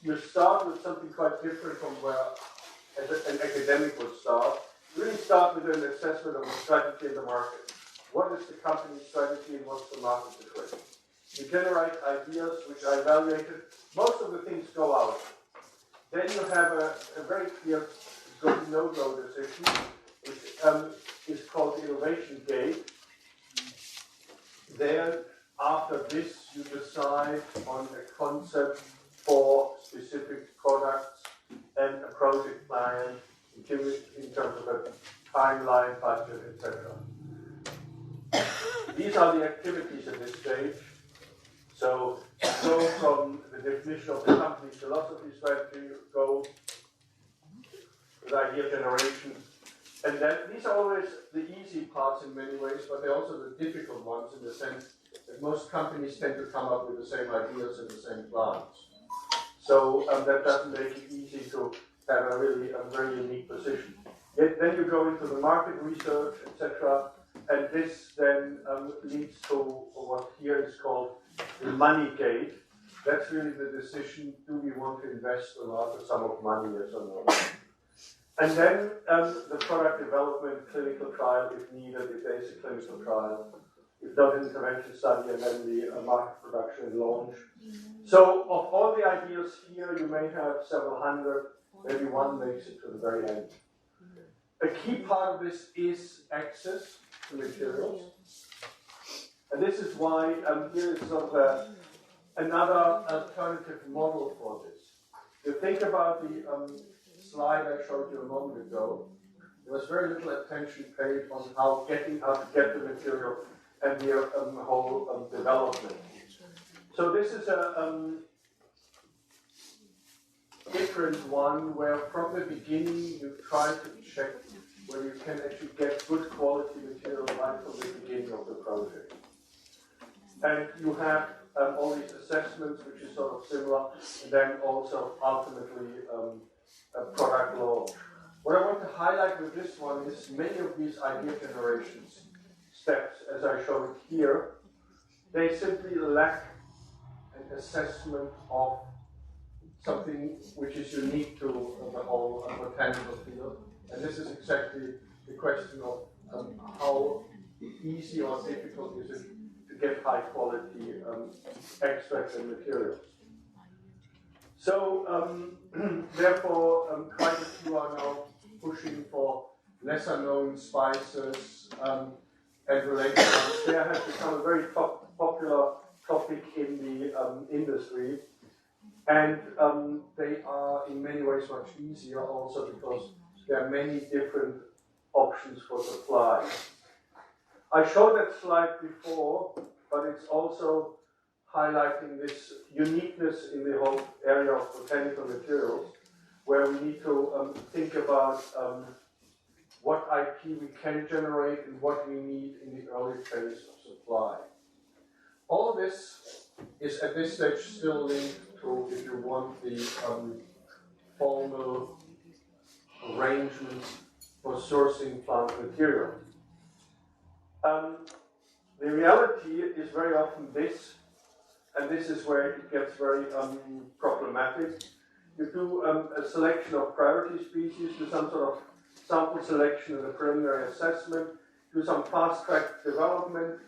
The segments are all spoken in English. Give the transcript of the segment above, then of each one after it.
you start with something quite different from where an academic would start. You really start with an assessment of the strategy in the market. What is the company's strategy and what's the market situation? You generate ideas which are evaluated. Most of the things go out. Then you have a very clear good no-go decision, which is called the innovation gate. Then, after this, you decide on a concept for specific products and a project plan in terms of a timeline, budget, etc. These are the activities at this stage. So, go from the definition of the company's philosophy, strategy, go with idea generation. And then these are always the easy parts in many ways, but they're also the difficult ones in the sense that most companies tend to come up with the same ideas and the same plans. So that doesn't make it easy to have a very unique position. Yet then you go into the market research, etc. And this then leads to what here is called the money gate. That's really the decision, do we want to invest a larger sum of money, yes or no? And then the product development, clinical trial if needed, if there is a clinical trial, if not an intervention study, and then the market production and launch. So of all the ideas here, you may have several hundred, maybe one makes it to the very end. A key part of this is access to materials. And this is why here is sort of another alternative model for this. You think about the slide I showed you a moment ago. There was very little attention paid on how to get the material and the whole development. So this is a different one where from the beginning you try to check whether you can actually get good quality material right from the beginning of the project. And you have all these assessments, which is sort of similar, and then also ultimately a product launch. What I want to highlight with this one is many of these idea generation steps, as I showed here, they simply lack an assessment of something which is unique to the whole botanical field. And this is exactly the question of how easy or difficult is it to get high quality extracts and materials. So, therefore, quite a few are now pushing for lesser known spices and related ones. They have become a very popular topic in the industry. And they are in many ways much easier also because there are many different options for supply. I showed that slide before, but it's also highlighting this uniqueness in the whole area of botanical materials, where we need to think about what IP we can generate and what we need in the early phase of supply. All this is at this stage still linked to, if you want, the formal arrangements for sourcing plant material. The reality is very often this, and this is where it gets very problematic. You do a selection of priority species, do some sort of sample selection and a preliminary assessment, do some fast-track development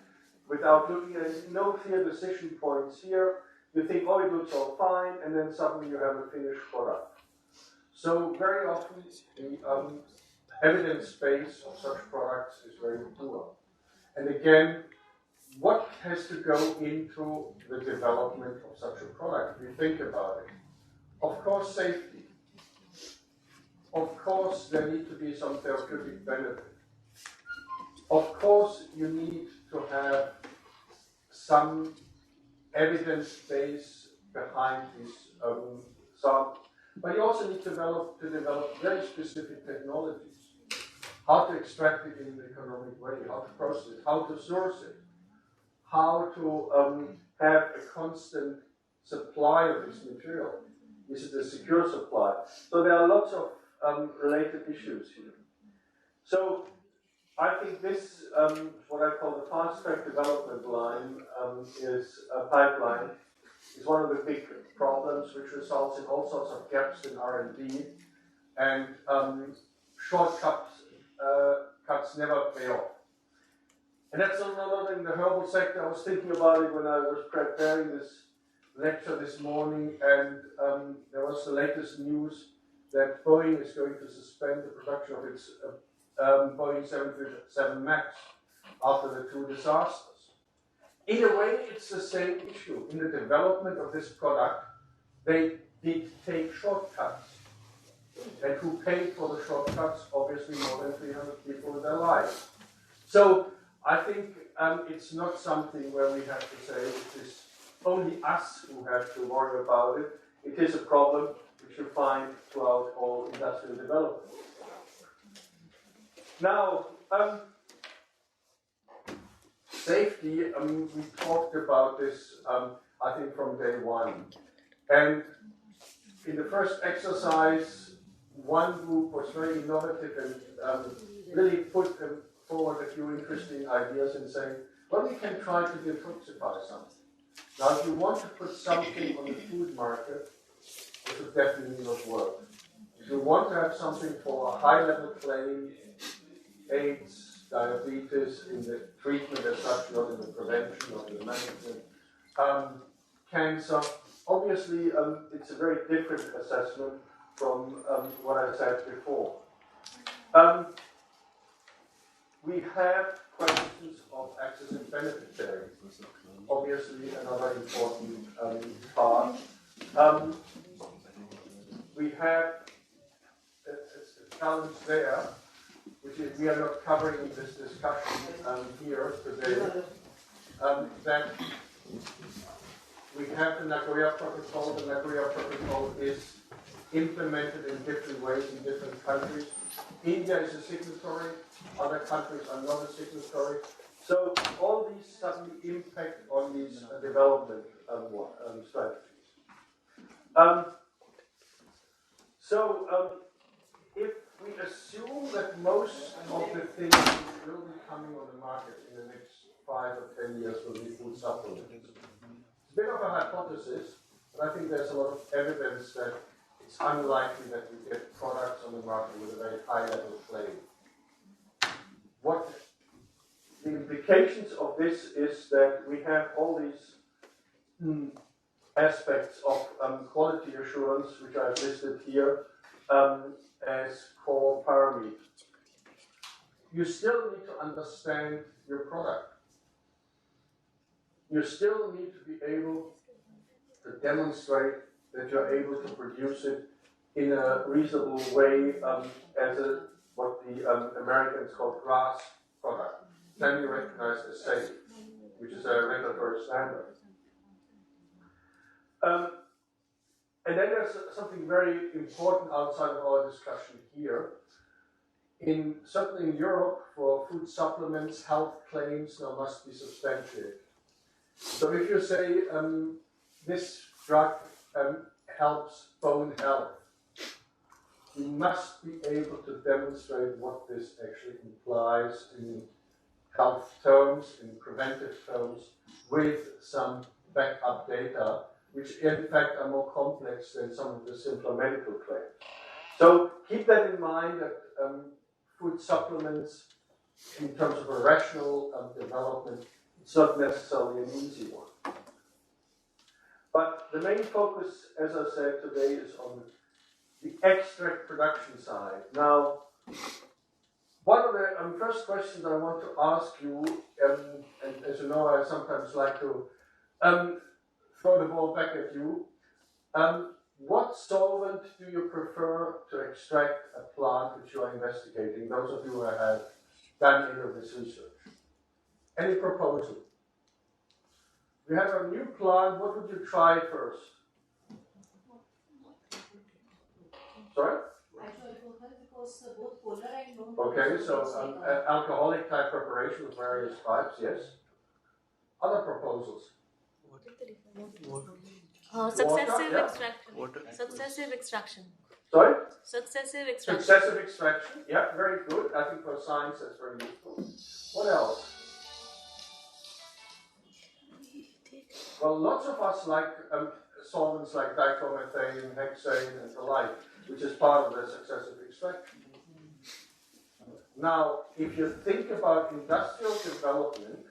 without looking at no clear decision points here. You think, oh, it looks all fine, and then suddenly you have a finished product. So very often the evidence base of such products is very poor. And again, what has to go into the development of such a product? If you think about it. Of course, safety. Of course, there need to be some therapeutic benefit. Of course, you need to have some evidence base behind these samples. But you also need to develop very specific technologies. How to extract it in an economic way, how to process it, how to source it, how to have a constant supply of this material. Is it a secure supply? So there are lots of related issues here. So I think this, what I call the fast-track development line, is a pipeline, is one of the big problems, which results in all sorts of gaps in R&D, and shortcuts cuts never pay off. And that's another in the herbal sector. I was thinking about it when I was preparing this lecture this morning, and there was the latest news that Boeing is going to suspend the production of its Boeing 737 MAX after the two disasters. In a way, it's the same issue. In the development of this product, they did take shortcuts. And who paid for the shortcuts? Obviously, more than 300 people with their lives. So I think it's not something where we have to say it is only us who have to worry about it. It is a problem which you find throughout all industrial development. Now, safety, we talked about this, I think, from day one. And in the first exercise, one group was very innovative and really put forward a few interesting ideas in saying, well, we can try to detoxify something. Now, if you want to put something on the food market, it would definitely not work. If you want to have something for a high-level claim, AIDS, diabetes, in the treatment as such, not in the prevention, not in the management, cancer, obviously it's a very different assessment from what I said before. We have questions of access and benefit sharing. Obviously, another important part. We have a challenge there, which is we are not covering in this discussion here today, that we have the Nagoya Protocol. The Nagoya Protocol is implemented in different ways in different countries. India is a signatory, other countries are not a signatory. So all these suddenly impact on these development strategies. If we assume that most of the things which will be coming on the market in the next 5 or 10 years will be food supplements, it's a bit of a hypothesis, but I think there's a lot of evidence that it's unlikely that we get products on the market with a very high level claim. What the implications of this is that we have all these aspects of quality assurance, which I've listed here, as core parameters. You still need to understand your product. You still need to be able to demonstrate that you're able to produce it in a reasonable way as what the Americans call GRAS product, can be recognized as safe, which is a regulatory standard. And then there's something very important outside of our discussion here. Certainly in Europe, for food supplements, health claims now must be substantiated. So if you say this drug helps bone health, you must be able to demonstrate what this actually implies in health terms, in preventive terms, with some backup data, which in fact are more complex than some of the simpler medical claims. So keep that in mind that food supplements, in terms of a rational development, it's not necessarily an easy one. But the main focus, as I said today, is on the extract production side. Now, one of the first questions I want to ask you, and as you know, I sometimes like to throw the ball back at you. What solvent do you prefer to extract a plant which you are investigating, those of you who have done any of this research? Any proposal? You have a new plant, what would you try first? Sorry? Okay, so alcoholic type preparation with various types, yes. Other proposals? Successive extraction. Successive extraction. Sorry? Successive extraction. Successive extraction, yeah, very good. I think for science that's very useful. What else? Well, lots of us like solvents like dichloromethane, hexane, and the like, which is part of the successive extraction. Now, if you think about industrial development,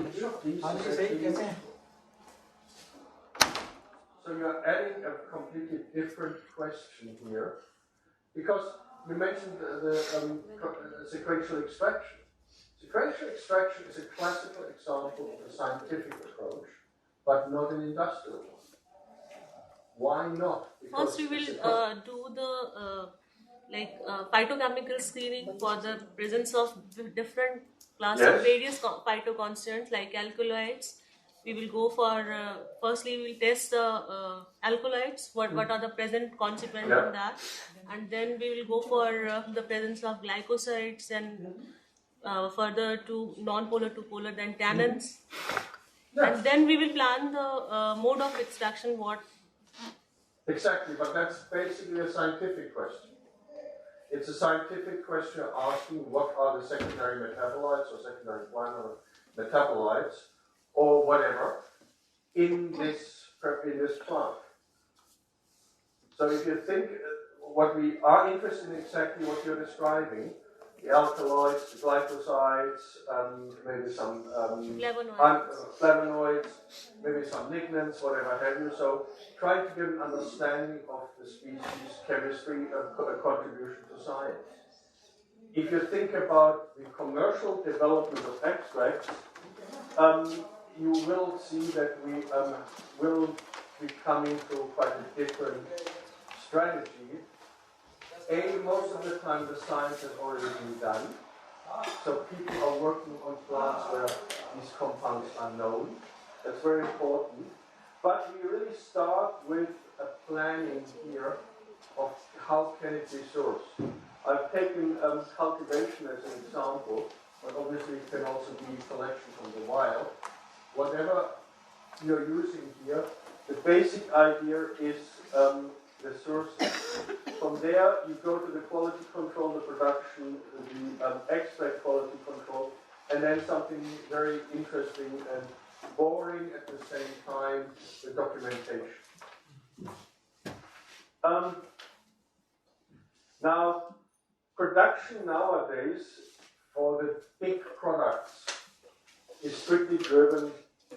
each of these is actually, so you're adding a completely different question here, because we mentioned the sequential extraction. Sequential extraction is a classical example of a scientific approach, but not an industrial one. Why not? Because first, we will do the phytochemical screening for the presence of different class of various phytoconstituents like alkaloids. We will go for firstly we will test the alkaloids. What are the present consequent in that, and then we will go for the presence of glycosides and further to non-polar to polar, then tannins, and then we will plan the mode of extraction. What exactly, but that's basically a scientific question. It's a scientific question asking what are the secondary metabolites or secondary primary metabolites or whatever in this plant. So if you think what we are interested in exactly what you're describing, the alkaloids, the glycosides, maybe some flavonoids, maybe some lignans, whatever have you. So try to give an understanding of the species chemistry, a contribution to science. If you think about the commercial development of extracts, you will see that we will be coming to quite a different strategy. Most of the time the science has already been done, so people are working on plants where these compounds are known. That's very important. But we really start with a planning here of how can it be sourced. I've taken cultivation as an example, but obviously it can also be collection from the wild. Whatever you're using here, the basic idea is the sources. From there, you go to the quality control, the production, the extract quality control, and then something very interesting and boring at the same time, the documentation. Now, production nowadays for the big products is strictly driven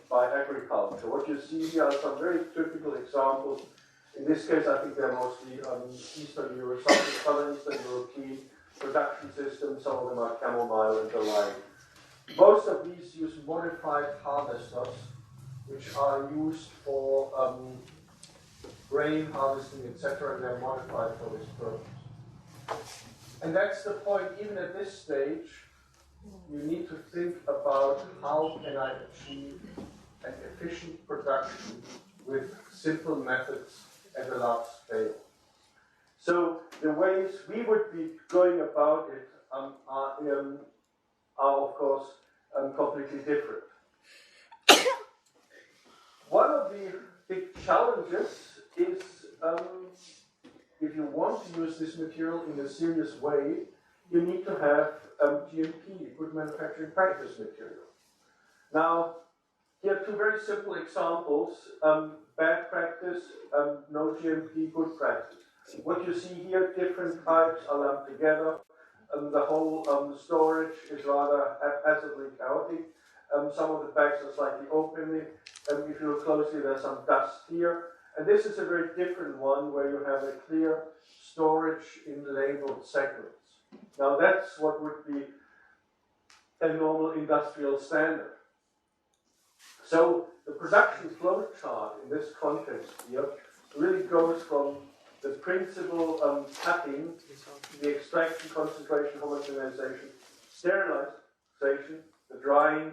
by agriculture. What you see here are some very typical examples. In this case, I think they're mostly Eastern Europe, Southern Eastern European production systems. Some of them are chamomile and the like. Most of these use modified harvesters, which are used for grain harvesting, etc., and they're modified for this purpose. And that's the point. Even at this stage, you need to think about how can I achieve an efficient production with simple methods at a large scale. So the ways we would be going about it are of course completely different. One of the big challenges is if you want to use this material in a serious way, you need to have GMP, good manufacturing practice material. Now, here are two very simple examples, bad practice, no GMP, good practice. What you see here, different types are lumped together. The whole storage is rather haphazardly chaotic. Some of the bags are slightly open. If you look closely, there's some dust here. And this is a very different one where you have a clear storage in labeled segments. Now that's what would be a normal industrial standard. So the production flow chart in this context here really goes from the principal cutting, the extraction, concentration, homogenization, sterilization, the drying,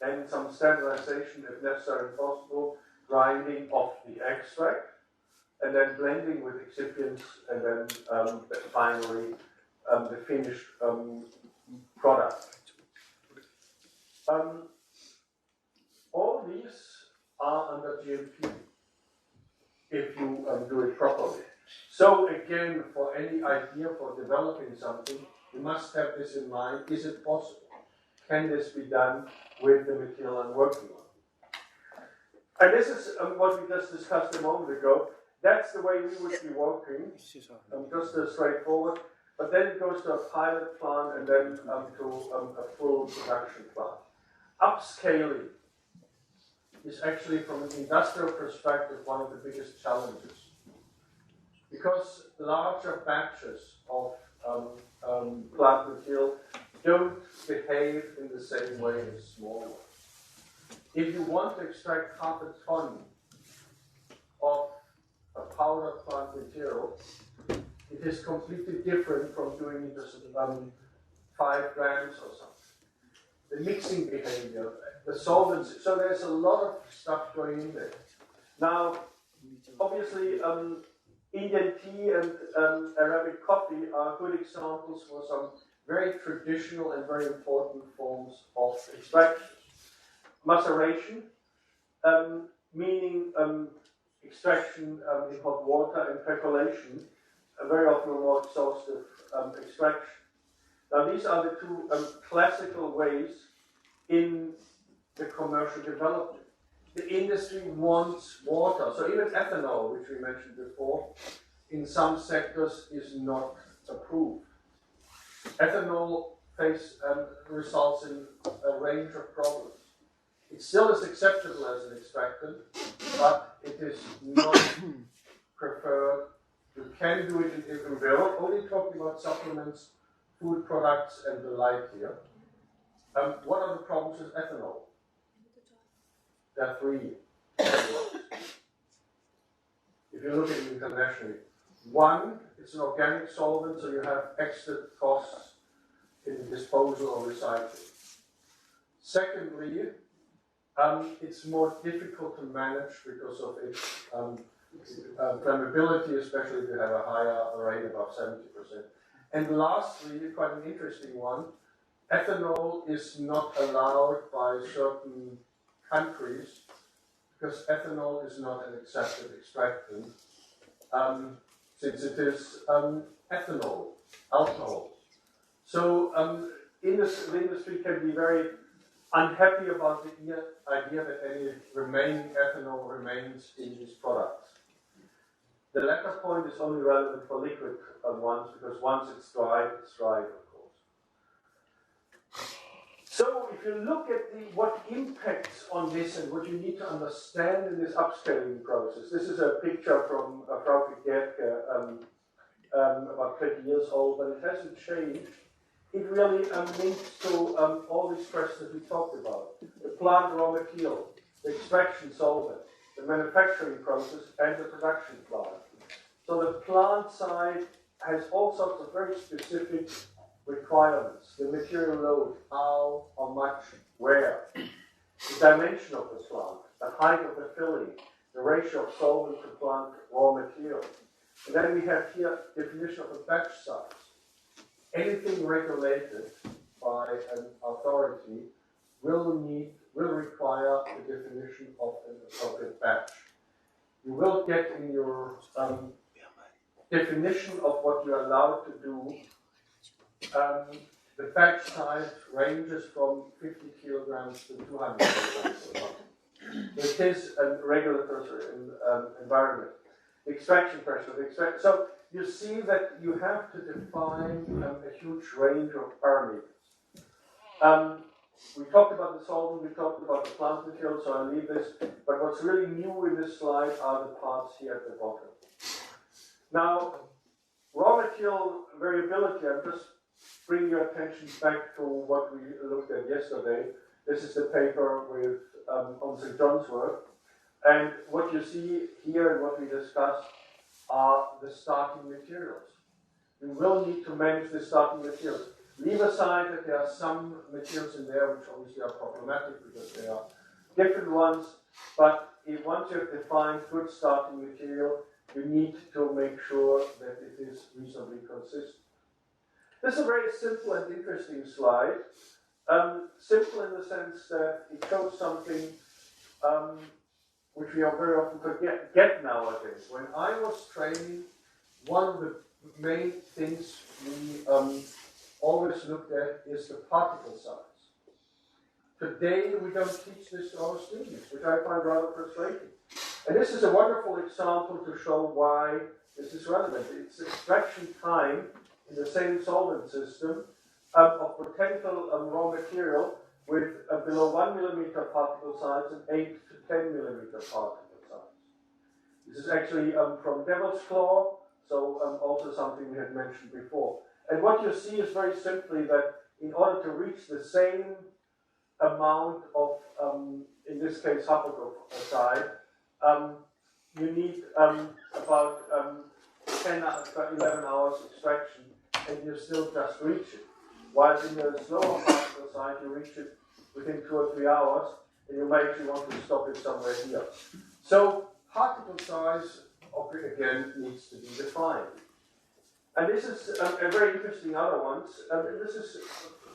and some standardization if necessary and possible, grinding of the extract, and then blending with excipients, and then finally the finished product. All these are under GMP if you do it properly. So again, for any idea for developing something, you must have this in mind. Is it possible? Can this be done with the material I'm working on? And this is what we just discussed a moment ago. That's the way we would be working, just straightforward. But then it goes to a pilot plant and then to a full production plant. Upscaling is actually, from an industrial perspective, one of the biggest challenges. Because larger batches of plant material don't behave in the same way as small ones. If you want to extract half a ton of a powder plant material, it is completely different from doing just 5 grams or something. The mixing behavior, the solvents, so there's a lot of stuff going in there. Now, obviously, Indian tea and Arabic coffee are good examples for some very traditional and very important forms of extraction. Maceration, meaning extraction in hot water, and percolation, very often a more exhaustive extraction. Now these are the two classical ways in the commercial development. The industry wants water, so even ethanol, which we mentioned before, in some sectors is not approved. Ethanol results in a range of problems. It still is acceptable as an extractant, but it is not preferred. You can do it in we're only talking about supplements, food products, and the like here. What are the problems with ethanol? There are 3. If you look at it internationally, 1, it's an organic solvent, so you have extra costs in disposal or recycling. Secondly, it's more difficult to manage because of its flammability, especially if you have a higher rate above 70%. And lastly, quite an interesting one, ethanol is not allowed by certain countries because ethanol is not an accepted extractant, since it is ethanol, alcohol. So the industry can be very unhappy about the idea that any remaining ethanol remains in these products. The latter point is only relevant for liquid ones, because once it's dried, of course. So if you look at what impacts on this and what you need to understand in this upscaling process, this is a picture from Frauke Gerdke, about 20 years old, but it hasn't changed. It really links to all these questions we talked about. The plant raw material, the extraction solvent, the manufacturing process, and the production plant. So the plant side has all sorts of very specific requirements. The material load, how much, where. The dimension of the plant, the height of the filling, the ratio of solvent to plant raw material. And then we have here definition of a batch size. Anything regulated by an authority will require the definition of an appropriate batch. You will get in your definition of what you're allowed to do, the batch size ranges from 50 kilograms to 200 kilograms. It is a regulatory environment. The extraction pressure, so you see that you have to define a huge range of parameters. We talked about the solvent, we talked about the plant material, so I'll leave this. But what's really new in this slide are the parts here at the bottom. Now, raw material variability, I'm just bringing your attention back to what we looked at yesterday. This is the paper with on St. John's work. And what you see here and what we discussed are the starting materials. You will need to manage the starting materials. Leave aside that there are some materials in there which obviously are problematic because they are different ones, but once you have defined good starting material, you need to make sure that it is reasonably consistent. This is a very simple and interesting slide. Simple in the sense that it shows something which we are very often forget nowadays. When I was training, one of the main things we always looked at is the particle size. today we don't teach this to our students, which I find rather frustrating. And this is a wonderful example to show why this is relevant. It's extraction time in the same solvent system of potential raw material with below 1 millimeter particle size and 8 to 10 millimeter particle size. This is actually from Devil's Claw, so also something we had mentioned before. And what you see is very simply that in order to reach the same amount of, in this case, haploxide, you need about 11 hours extraction, and you still just reach it. While in the slower particle side, you reach it within 2 or 3 hours, and you may actually want to stop it somewhere here. So particle size, again, needs to be defined. And this is a very interesting other one. This is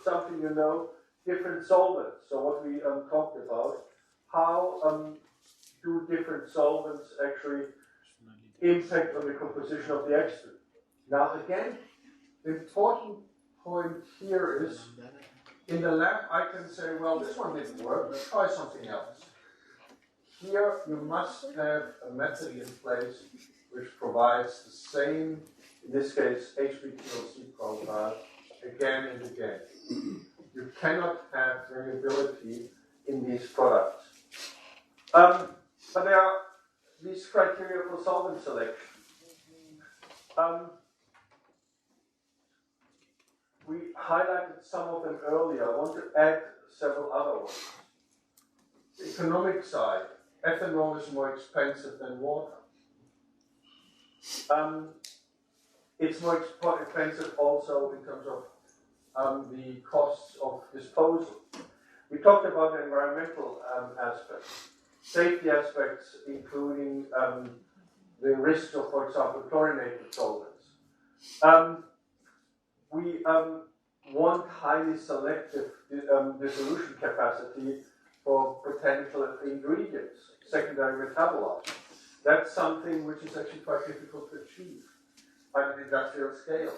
something you know, different solvents. So what we talked about, how do different solvents actually impact on the composition of the extract. Now again, the important point here is, in the lab I can say, well, this one didn't work, let's try something else. Here you must have a method in place which provides the same, in this case, HPQLC profile again and again. You cannot have variability in these products. But there are these criteria for solvent selection. We highlighted some of them earlier. I want to add several other ones. The economic side, ethanol is more expensive than water. It's more expensive also in terms of the costs of disposal. We talked about the environmental aspects, safety aspects, including the risks of, for example, chlorinated solvents. We want highly selective dissolution capacity for potential ingredients, secondary metabolites. That's something which is actually quite difficult to achieve on an industrial scale.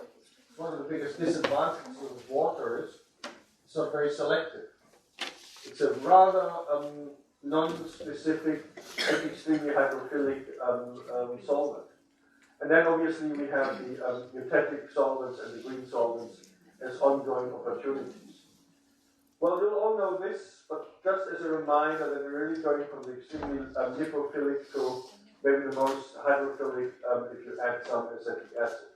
One of the biggest disadvantages of water is it's not very selective. It's a rather non-specific and extremely hydrophilic solvent. And then obviously we have the eutectic solvents and the green solvents as ongoing opportunities. Well, you'll all know this, but just as a reminder that we're really going from the extremely lipophilic to maybe the most hydrophilic if you add some acetic acid.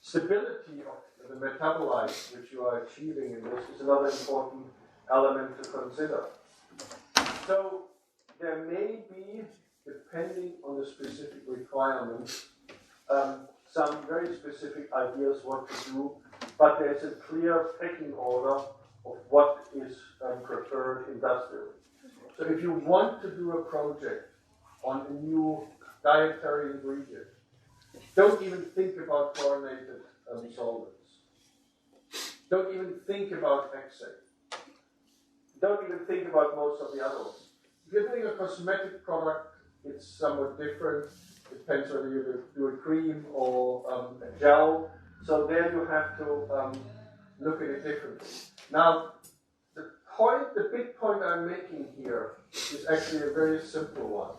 Stability of the metabolites which you are achieving in this is another important element to consider. So there may be, depending on the specific requirements, some very specific ideas what to do, but there's a clear pecking order of what is preferred industrially. So if you want to do a project on a new dietary ingredient, don't even think about chlorinated solvents. Don't even think about hexane. Don't even think about most of the other ones. If you're doing a cosmetic product, it's somewhat different. It depends whether you do a cream or a gel. So there you have to look at it differently. Now, the big point I'm making here is actually a very simple one.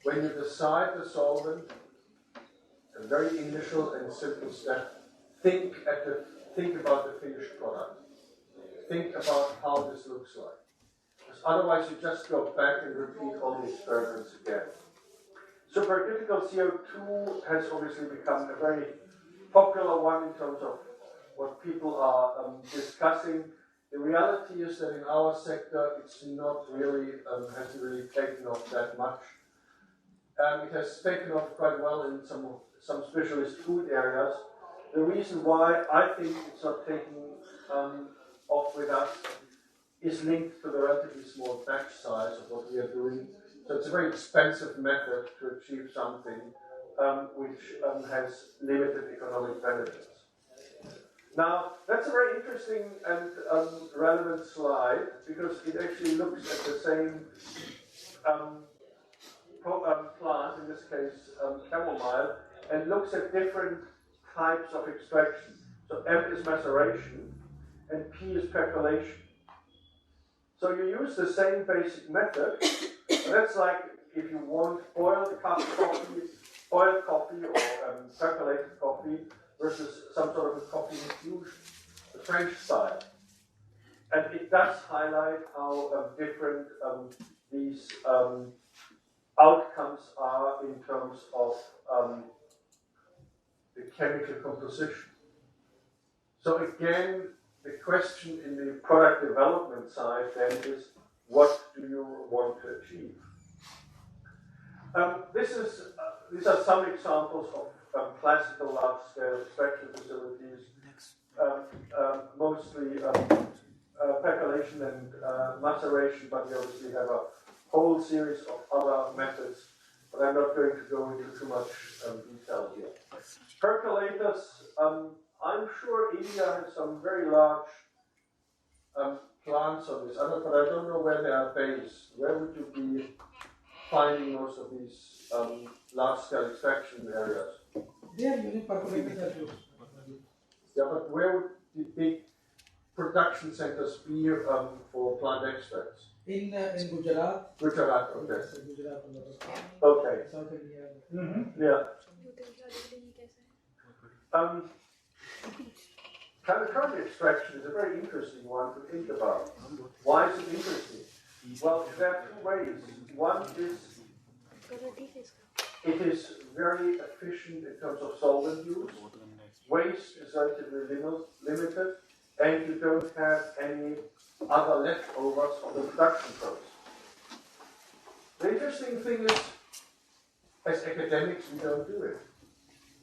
When you decide the solvent, a very initial and simple step, think about the finished product. Think about how this looks like. Because otherwise you just go back and repeat all the experiments again. Supercritical CO2 has obviously become a very popular one in terms of what people are discussing. The reality is that in our sector it's not really, hasn't really taken off that much. It has taken off quite well in some specialist food areas. The reason why I think it's not taking off with us is linked to the relatively small batch size of what we are doing. So it's a very expensive method to achieve something which has limited economic benefits. Now, that's a very interesting and relevant slide because it actually looks at the same plant, in this case chamomile, and looks at different types of extraction. So M is maceration and P is percolation. So you use the same basic method. That's like if you want boiled coffee or percolated coffee versus some sort of a coffee infusion, the French style. And it does highlight how different these outcomes are in terms of the chemical composition. So again, the question in the product development side then is, what do you want to achieve? These are some examples of classical large-scale extraction facilities, mostly percolation and maceration, but we obviously have a whole series of other methods, but I'm not going to go into too much detail here. Percolators, I'm sure India has some very large plants on this, but I don't know where they are based. Where would you be finding most of these large-scale extraction areas? They are using percolators. Yeah, but where would the big production centers be for plant extracts? In Gujarat. Gujarat, okay. Yes, Gujarat. Okay. South India. Mm-hmm. Yeah. Carbon extraction is a very interesting one to think about. Why is it interesting? Well, there are two ways. One is it is very efficient in terms of solvent use. Waste is relatively limited, and you don't have any other leftovers of the production process. The interesting thing is, as academics, we don't do it.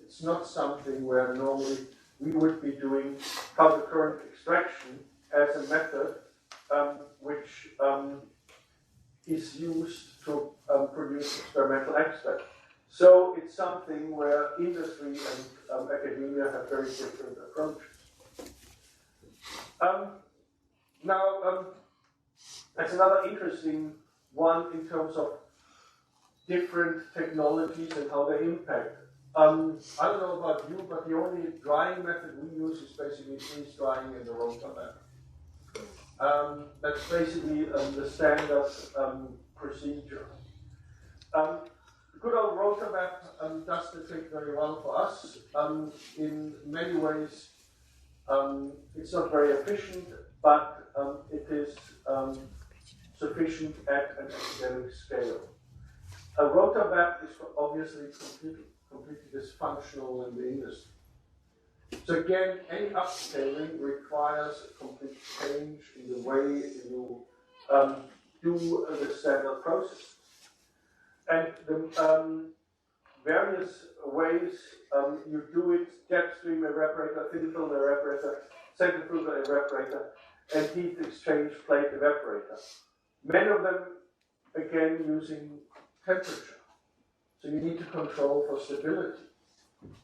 It's not something where normally we would be doing counter-current extraction as a method which is used to produce experimental extract. So it's something where industry and academia have very different approaches. That's another interesting one in terms of different technologies and how they impact. I don't know about you, but the only drying method we use is basically freeze drying in the rotor lab. That's basically the standard procedure. Good old rotor lab does the trick very well for us. In many ways, it's not very efficient, but it is sufficient at an academic scale. A rotor lab is obviously completely dysfunctional in the industry. So again, any upscaling requires a complete change in the way you do the standard process. And the various ways you do it: jet stream evaporator, thin film evaporator, centrifugal evaporator, and heat exchange plate evaporator. Many of them, again, using temperature. So you need to control for stability.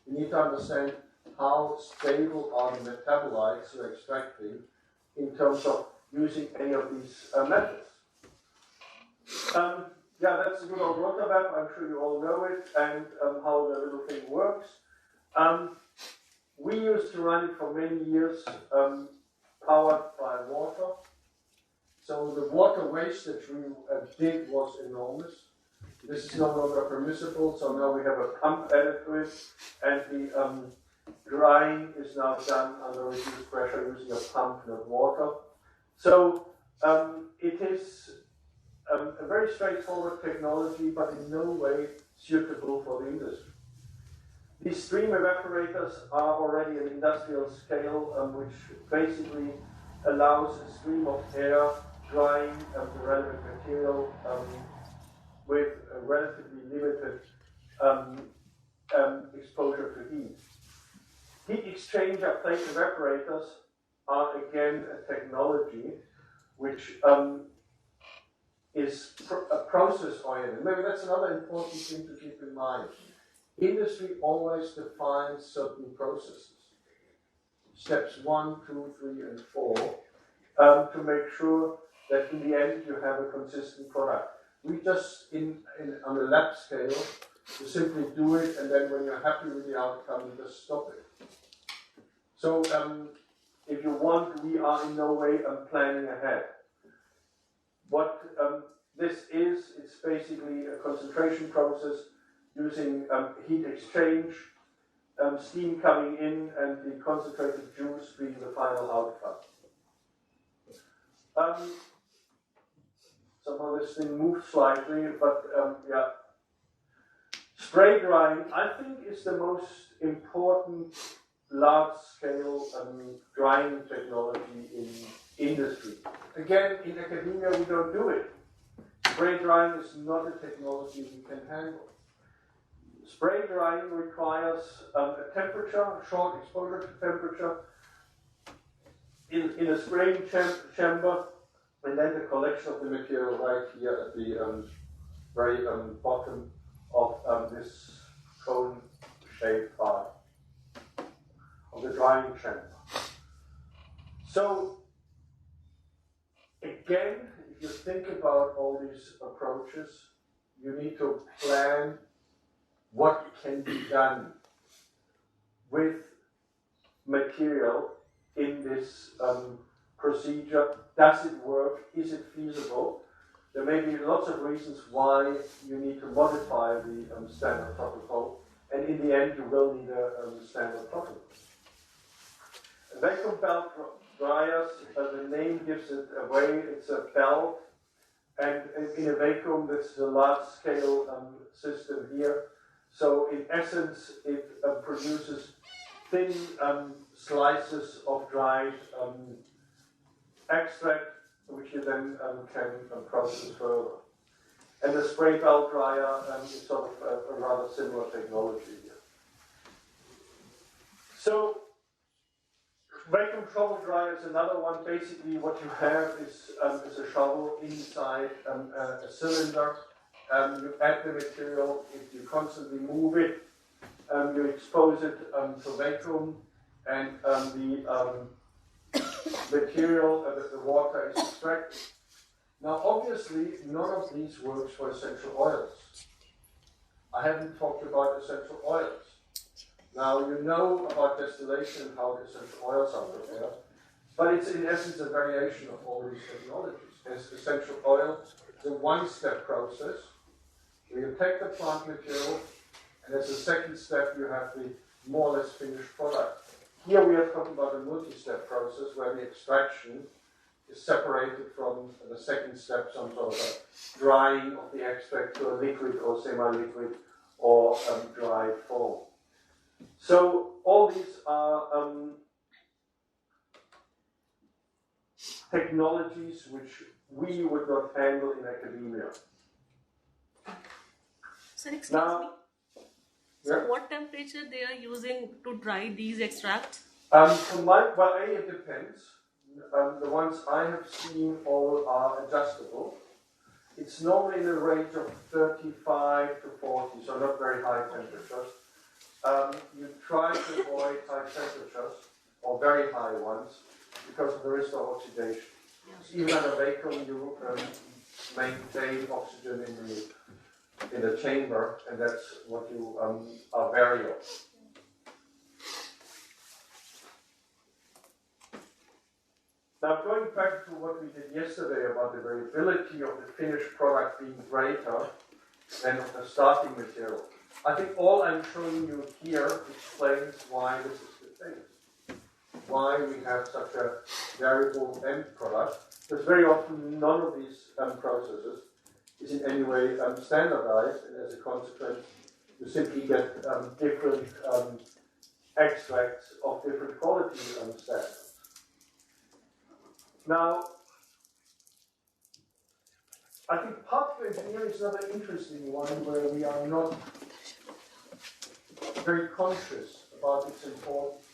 You need to understand how stable are the metabolites you're extracting in terms of using any of these methods. Yeah, that's a good old rotor lab. I'm sure you all know it and how the little thing works. We used to run it for many years, powered by water. So the water wastage we did was enormous. This is no longer permissible, so now we have a pump added to it, and the drying is now done under reduced pressure using a pump, not water. So it is a very straightforward technology, but in no way suitable for the industry. These stream evaporators are already an industrial scale, which basically allows a stream of air drying the relevant material with a relatively limited exposure to heat. Heat exchanger plate evaporators are again a technology which is process oriented. Maybe that's another important thing to keep in mind. Industry always defines certain processes, steps 1, 2, 3, and 4, to make sure that in the end you have a consistent product. We just, on a lab scale, you simply do it, and then when you're happy with the outcome, you just stop it. So if you want, we are in no way planning ahead. what this is, it's basically a concentration process using heat exchange, steam coming in, and the concentrated juice being the final outcome. Somehow this thing moves slightly, but yeah. Spray drying, I think, is the most important large-scale drying technology in industry. Again, in academia we don't do it. Spray drying is not a technology we can handle. Spray drying requires a temperature, short exposure to temperature, in a spraying chamber, and then the collection of the material right here at the very bottom of this cone-shaped part of the drying chamber. So, again, if you think about all these approaches, you need to plan what can be done with material in this procedure. Does it work? Is it feasible? There may be lots of reasons why you need to modify the standard protocol, and in the end you will need a standard protocol. Vacuum belt dryers, the name gives it away, it's a belt, and in a vacuum this is a large-scale system here. So in essence it produces thin slices of dried extract, which you then can process further. And the spray belt dryer is sort of a rather similar technology here. So vacuum shovel dryer is another one. Basically what you have is a shovel inside a cylinder. You add the material, if you constantly move it, you expose it to vacuum, and the material, the water is extracted. Now obviously none of these works for essential oils. I haven't talked about essential oils. Now you know about distillation and how essential oils are prepared, but it's in essence a variation of all these technologies. As essential oil is a one-step process where you take the plant material, and as a second step you have the more or less finished product. Here we are talking about a multi-step process where the extraction is separated from the second step, some sort of a drying of the extract to a liquid or semi-liquid or dried form. So all these are technologies which we would not handle in academia. Sir, excuse me. So what temperature they are using to dry these extracts? It depends. The ones I have seen all are adjustable. It's normally in a range of 35 to 40, so not very high temperatures. You try to avoid high temperatures, or very high ones, because of the risk of oxidation. Yeah. Even under vacuum, you maintain oxygen in the chamber, and that's what you are wary of. Now, going back to what we did yesterday about the variability of the finished product being greater than of the starting material, I think all I'm showing you here explains why this is the case. Why we have such a variable end product. Because very often none of these processes is in any way standardized, and as a consequence, you simply get different extracts of different quality standards. Now, I think particle engineering is another interesting one where we are not very conscious about its importance.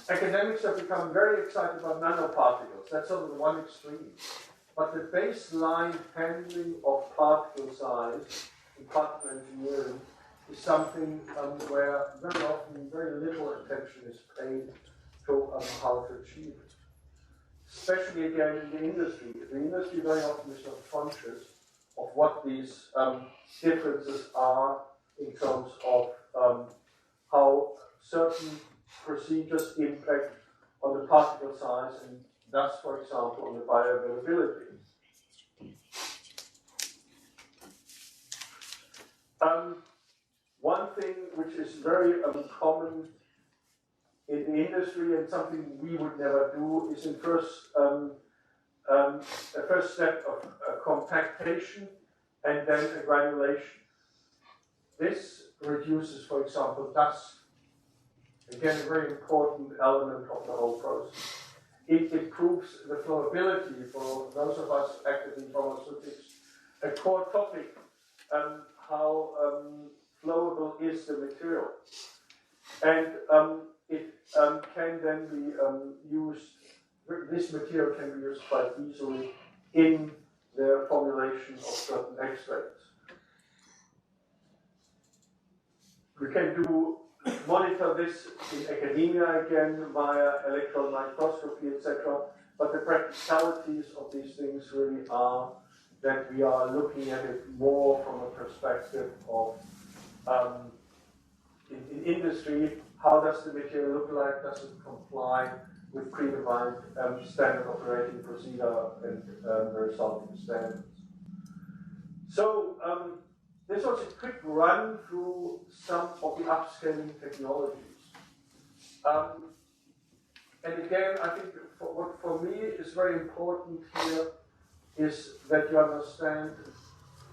Academics have become very excited about nanoparticles. That's sort of the one extreme. But the baseline handling of particle size in particle engineering is something where very often very little attention is paid to how to achieve it. Especially again in the industry. The industry very often is not conscious of what these differences are in terms of how certain procedures impact on the particle size and thus, for example, on the bioavailability. One thing which is very common in the industry and something we would never do is in a first step of compactation and then a granulation. This reduces, for example, dust. Again, a very important element of the whole process. It improves the flowability for those of us active in pharmaceutics. A core topic, how flowable is the material. And it can then be used, this material can be used quite easily in the formulation of certain extracts. We can monitor this in academia again via electron microscopy, etc. But the practicalities of these things really are that we are looking at it more from a perspective of in industry. How does the material look like? Does it comply with predefined standard operating procedure and the resulting standards? So this was a quick run through some of the upscaling technologies. And again, I think what for me is very important here is that you understand,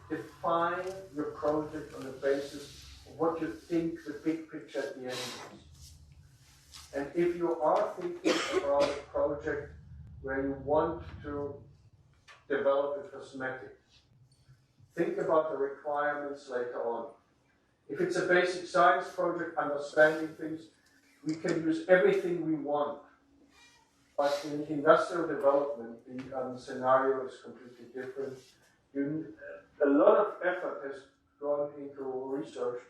define your project on the basis of what you think the big picture at the end is. And if you are thinking about a project where you want to develop a cosmetic, think about the requirements later on. If it's a basic science project, understanding things, we can use everything we want. But in industrial development, the scenario is completely different. A lot of effort has gone into research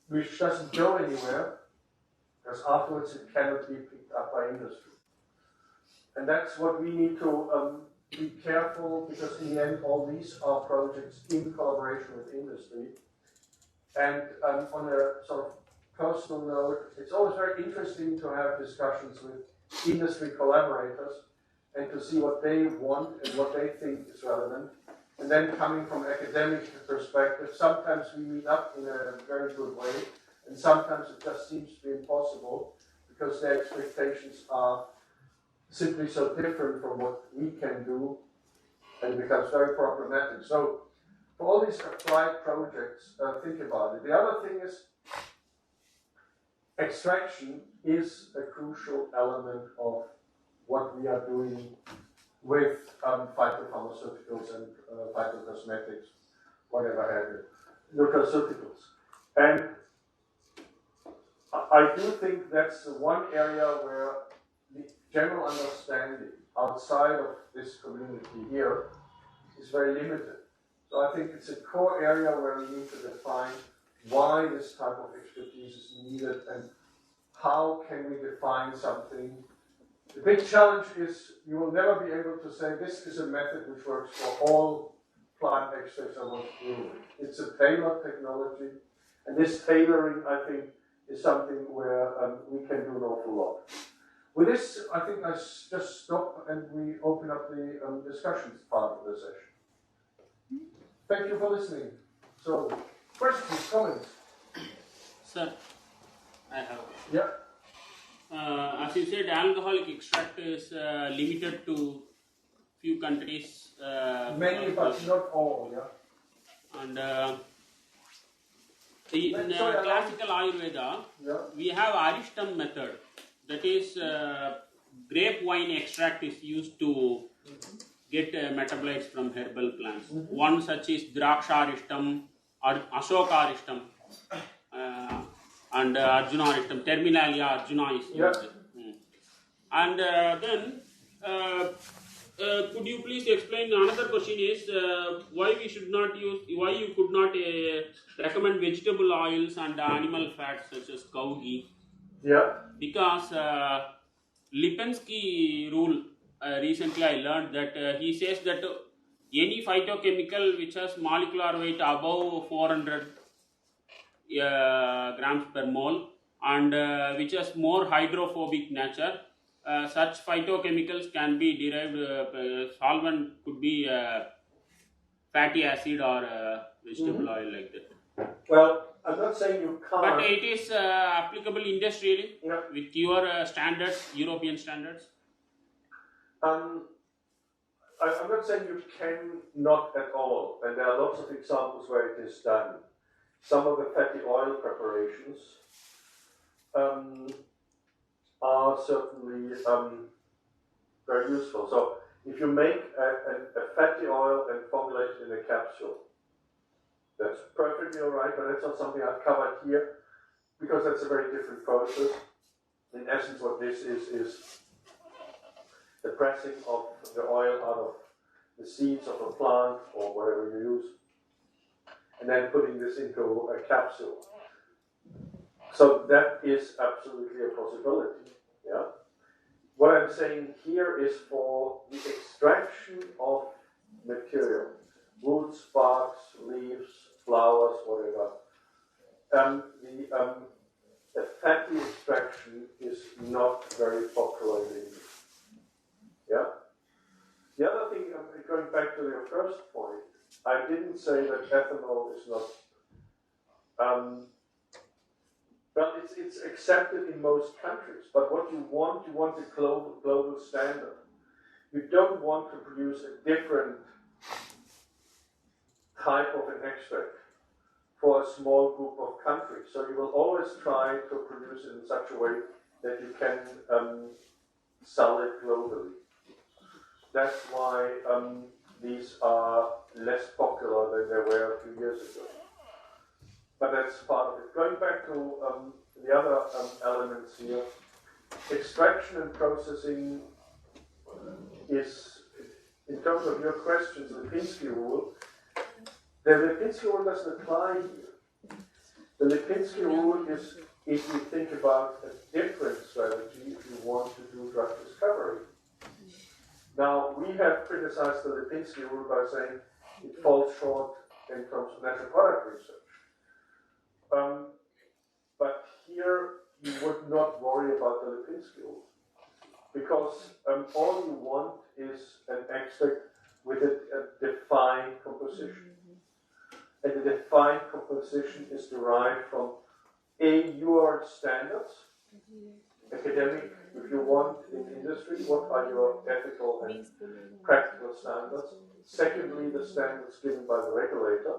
which doesn't go anywhere, because afterwards it cannot be picked up by industry. And that's what we need to be careful, because in the end all these are projects in collaboration with industry. And on a sort of personal note, it's always very interesting to have discussions with industry collaborators and to see what they want and what they think is relevant. And then coming from an academic perspective, sometimes we meet up in a very good way, and sometimes it just seems to be impossible because their expectations are simply so different from what we can do, and it becomes very problematic. So for all these applied projects, think about it. The other thing is, extraction is a crucial element of what we are doing with phytopharmaceuticals and phytocosmetics, whatever have you, nutraceuticals. And I do think that's the one area where the general understanding outside of this community here is very limited. So I think it's a core area where we need to define why this type of expertise is needed and how can we define something. The big challenge is you will never be able to say this is a method which works for all plant extracts I want to do. It's a tailored technology, and this tailoring, I think, is something where we can do an awful lot. With this, I think I just stop and we open up the discussions part of the session. Thank you for listening. So, questions, comments? Sir, I have. Yeah. As you said, alcoholic extract is limited to few countries. Many, but not all, yeah. And in classical Ayurveda, yeah, we have Aristam method. That is, grape wine extract is used to get metabolites from herbal plants. One such is Draksharistam or Ashokaristam and Arjunaristam. Terminalia Arjuna is used. And then, could you please explain? Another question is why we should not use, why you could not recommend vegetable oils and animal fats such as cow ghee? Yeah. Because Lipinski rule, recently I learned that he says that any phytochemical which has molecular weight above 400 grams per mole and which has more hydrophobic nature such phytochemicals can be derived, solvent could be fatty acid or vegetable oil like that. Well, I'm not saying you can't. But it is applicable industrially Yeah. with your standards, European standards. I'm not saying you can not at all, and there are lots of examples where it is done. Some of the fatty oil preparations are certainly very useful. So if you make a fatty oil and formulate it in a capsule, that's perfectly all right, but that's not something I've covered here because that's a very different process. In essence, what this is the pressing of the oil out of the seeds of a plant or whatever you use, and then putting this into a capsule. So that is absolutely a possibility. Yeah. What I'm saying here is for the extraction of material, roots, barks, leaves, flowers, whatever. The fatty extraction is not very popular in the industry. Yeah. The other thing, going back to your first point, I didn't say that ethanol is not. Well, it's accepted in most countries, but what you want a global standard. You don't want to produce a different type of an extract for a small group of countries. So you will always try to produce it in such a way that you can sell it globally. That's why these are less popular than they were a few years ago. But that's part of it. Going back to the other elements here, extraction and processing is, in terms of your questions, the Lipinski rule. The Lipinski rule doesn't apply here. The Lipinski rule is if you think about a different strategy, if you want to do drug discovery. Now, we have criticized the Lipinski rule by saying it falls short in terms of natural product research. But here, you would not worry about the Lipinski rule. Because all you want is an extract with a defined composition. And the defined composition is derived from your standards, academic, if you want, in industry, what are your ethical and practical standards? Secondly, the standards given by the regulator.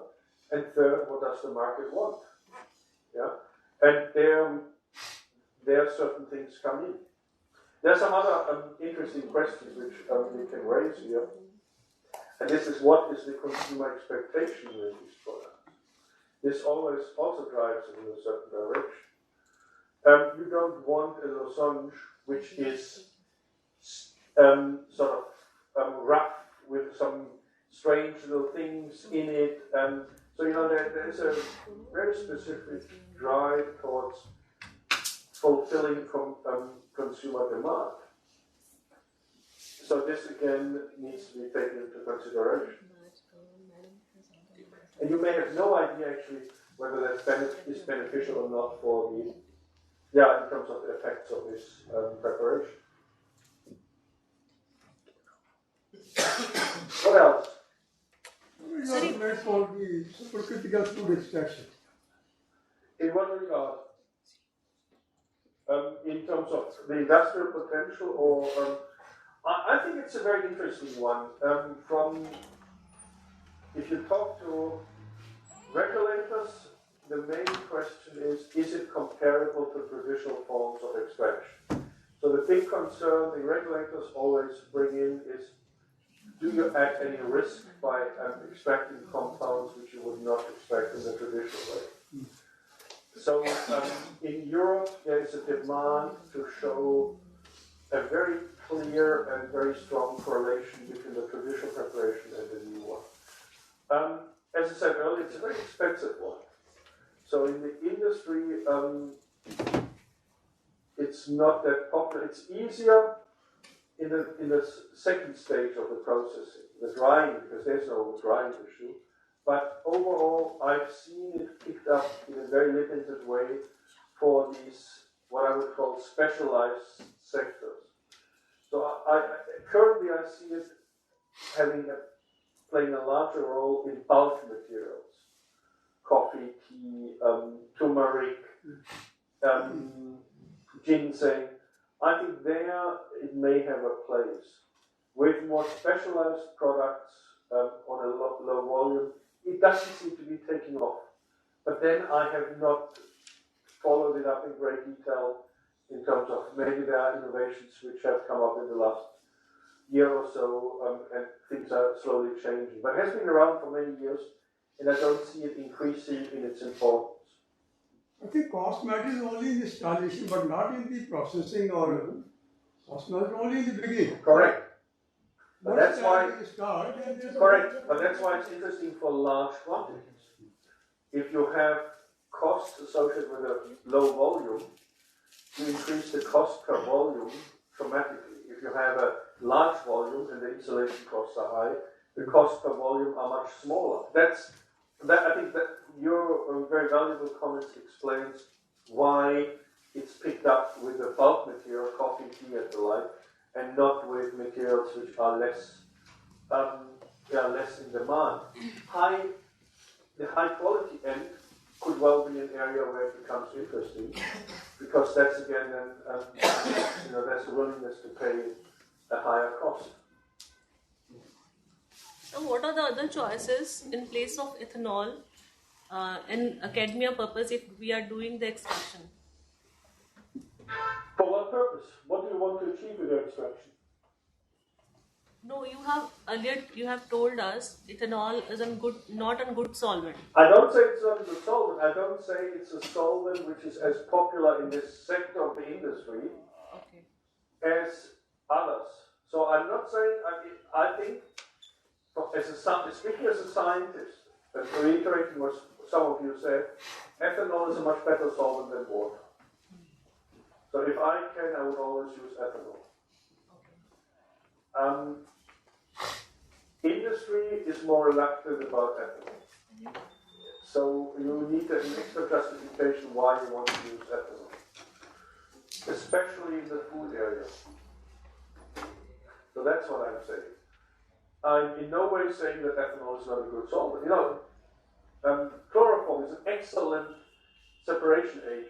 And third, what does the market want? Yeah, and there are certain things come in. There are some other interesting questions which you can raise here. And this is what is the consumer expectation with these products. This always also drives it in a certain direction. You don't want a lozenge which is sort of rough with some strange little things in it. So, there is a very specific drive towards fulfilling consumer demand. So this again needs to be taken into consideration. And you may have no idea actually whether that is beneficial or not for in terms of the effects of this preparation. What else? Sorry. For the supercritical food extraction. In what regard? In terms of the industrial potential, or I think it's a very interesting one. If you talk to regulators, the main question is it comparable to traditional forms of extraction? So the big concern the regulators always bring in is, do you add any risk by extracting compounds which you would not extract in the traditional way? So in Europe, there is a demand to show a very clear and very strong correlation between the traditional preparation and the new one. As I said earlier, it's a very expensive one. So in the industry, it's not that popular. It's easier in the second stage of the processing, the drying, because there's no drying issue. But overall, I've seen it picked up in a very limited way for these, what I would call specialized sectors. So currently I see it playing a larger role in bulk materials, coffee, tea, turmeric, ginseng. I think there it may have a place. With more specialized products on a low volume, it doesn't seem to be taking off. But then I have not followed it up in great detail in terms of maybe there are innovations which have come up in the last year or so, and things are slowly changing. But it has been around for many years, and I don't see it increasing in its importance. I think cost matters only in the installation, but not in the processing or cost matters only in the beginning. Correct. But Once that's why you start, then there's correct. But that's why it's interesting for large quantities. If you have costs associated with a low volume, you increase the cost per volume dramatically. If you have a large volume and the installation costs are high, the costs per volume are much smaller. I think that your very valuable comment explains why it's picked up with the bulk material, coffee, tea, and the like, and not with materials which are less in demand. The high quality end could well be an area where it becomes interesting, because that's again, there's a willingness to pay a higher cost. So what are the other choices in place of ethanol in academia purpose if we are doing the extraction? For what purpose? What do you want to achieve with your extraction? No, you have told us ethanol is not a good solvent. I don't say it's not a good solvent. I don't say it's a solvent which is as popular in this sector of the industry as others. So I'm not saying, I think, speaking as a scientist, and reiterating what some of you said, ethanol is a much better solvent than water. So if I can, I would always use ethanol. Industry is more reluctant about ethanol. So you need an extra justification why you want to use ethanol, especially in the food area. So that's what I'm saying. I'm in no way saying that ethanol is not a good solvent. Chloroform is an excellent separation agent,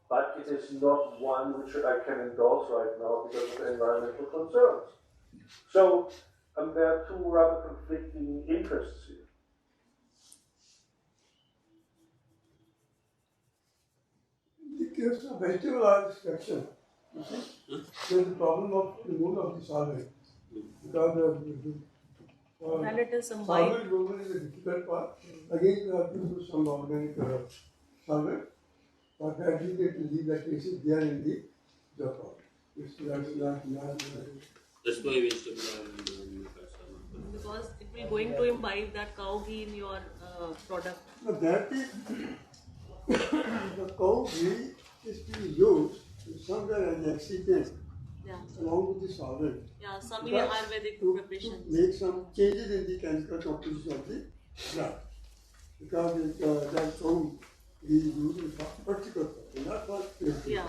but it is not one which I can endorse right now because of environmental concerns. So there are two rather conflicting interests here. in the case of vegetable oil extraction, you see, there's the problem of removal of the solvent. Because And it is solvent imbibed. removal is a difficult part. Again, you have to use some organic solvent. But that you get to leave that traces there in the product. That's That's why vegetable oil. Because it will going to imbibe that cow ghee in your product. No, that is the cow ghee is being used somewhere as an excipient along with the solvent. Yeah, some Because Ayurvedic to preparations. make some changes in the chemical composition of the drug. Because that cow ghee is used for particular purpose, not for purity. Yeah.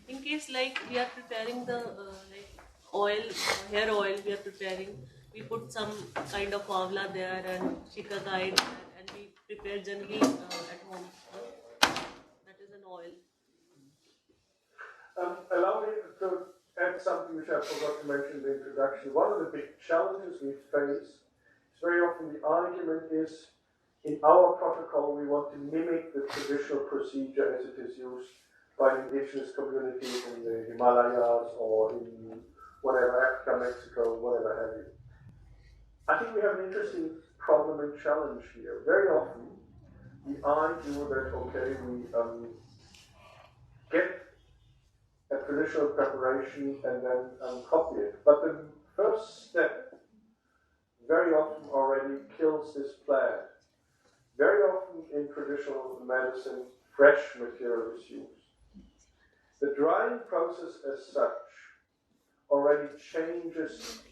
In case like we are preparing the oil, hair oil we are preparing, we put some kind of avla there and shikakai and we prepare generally at home. That is an oil. Allow me to add something which I forgot to mention in the introduction. One of the big challenges we face is very often the argument is in our protocol we want to mimic the traditional procedure as it is used by indigenous communities in the Himalayas or in whatever, Africa, Mexico, whatever have you. I think we have an interesting problem and challenge here. Very often we argue that, okay, we get a traditional preparation and then copy it. But the first step very often already kills this plant. Very often in traditional medicine, fresh material is used. The drying process as such already changes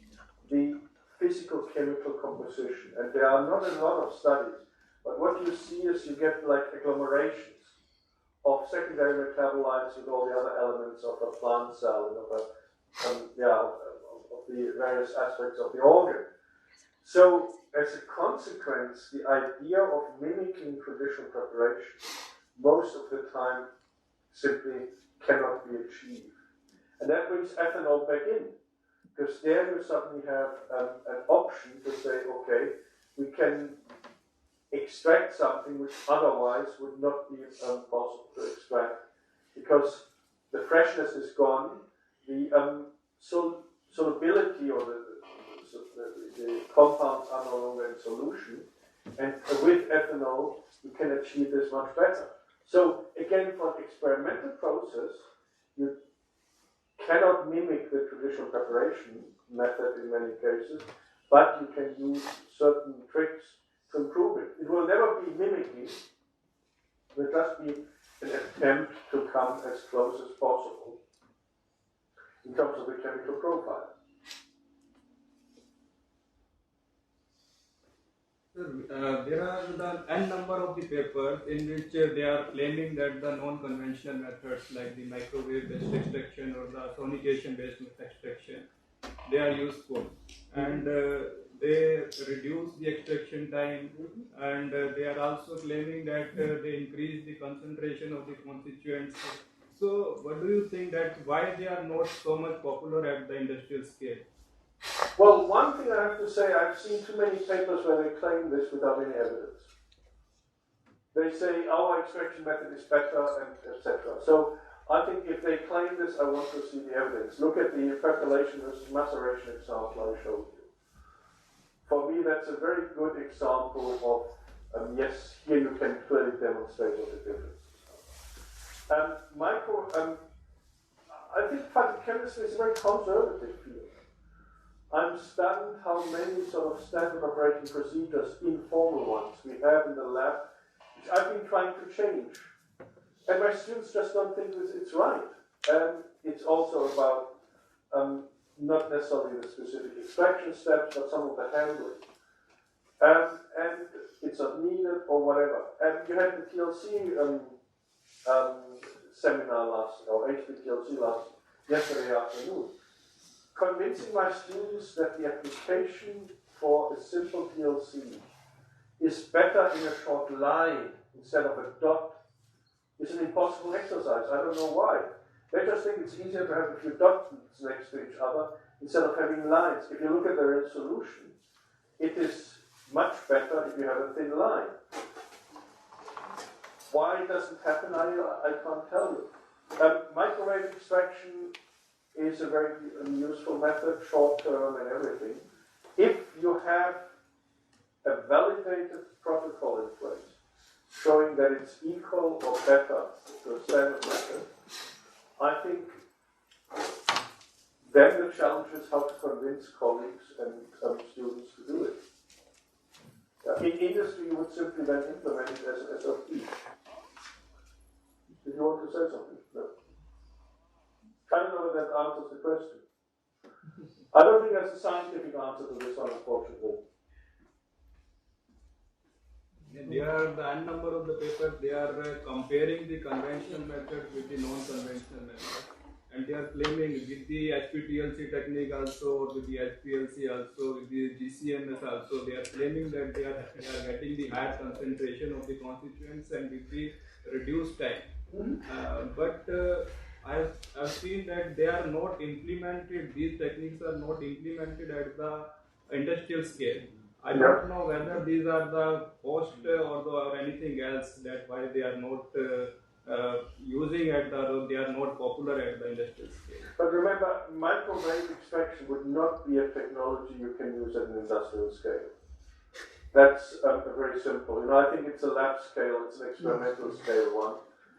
the physical chemical composition. And there are not a lot of studies, but what you see is you get like agglomerations of secondary metabolites with all the other elements of a plant cell and of a of the various aspects of the organ. So, as a consequence, the idea of mimicking traditional preparation most of the time simply cannot be achieved. And that brings ethanol back in, because there you suddenly have an option to say, okay, we can extract something which otherwise would not be possible to extract, because the freshness is gone, the solubility or the compounds are no longer in solution, and with ethanol you can achieve this much better. So again, for an experimental process, you cannot mimic the traditional preparation method in many cases, but you can use certain tricks to improve it. It will never be mimicking, it will just be an attempt to come as close as possible in terms of the chemical profile. There are the n number of the papers in which they are claiming that the non-conventional methods like the microwave-based extraction or the sonication-based extraction, they are useful, and they reduce the extraction time, and they are also claiming that they increase the concentration of the constituents. So, what do you think that why they are not so much popular at the industrial scale? Well, one thing I have to say, I've seen too many papers where they claim this without any evidence. They say our extraction method is better, and etc. So I think if they claim this, I want to see the evidence. Look at the percolation versus maceration example I showed you. For me, that's a very good example of, yes, here you can clearly demonstrate what the difference is. I think phytochemistry is a very conservative field. I'm stunned how many sort of standard operating procedures, informal ones, we have in the lab, which I've been trying to change. And my students just don't think it's right. And it's also about not necessarily the specific extraction steps, but some of the handling. And it's not needed or whatever. And you had the TLC seminar yesterday afternoon. Convincing my students that the application for a simple PLC is better in a short line instead of a dot is an impossible exercise. I don't know why. They just think it's easier to have a few dots next to each other instead of having lines. If you look at the real solution, it is much better if you have a thin line. Why it doesn't happen, I can't tell you. Microwave extraction is a very useful method, short term and everything. If you have a validated protocol in place showing that it's equal or better to a standard method, I think then the challenge is how to convince colleagues and students to do it. In industry, you would simply then implement it as an SOP. Did you want to say something? No. I don't know if that answers the question. I don't think there's a scientific answer to this one, unfortunately. There are the n number of the papers, they are comparing the conventional method with the non-conventional method. And they are claiming with the HPTLC technique also, with the HPLC also, with the GCMS also, they are claiming that they are getting the higher concentration of the constituents and with the reduced time. But I've seen that they are not implemented, these techniques are not implemented at the industrial scale. I don't know whether these are the cost or anything else, that why they are not using they are not popular at the industrial scale. But remember, microwave extraction would not be a technology you can use at an industrial scale. That's very simple. I think it's a lab scale, it's an experimental scale one.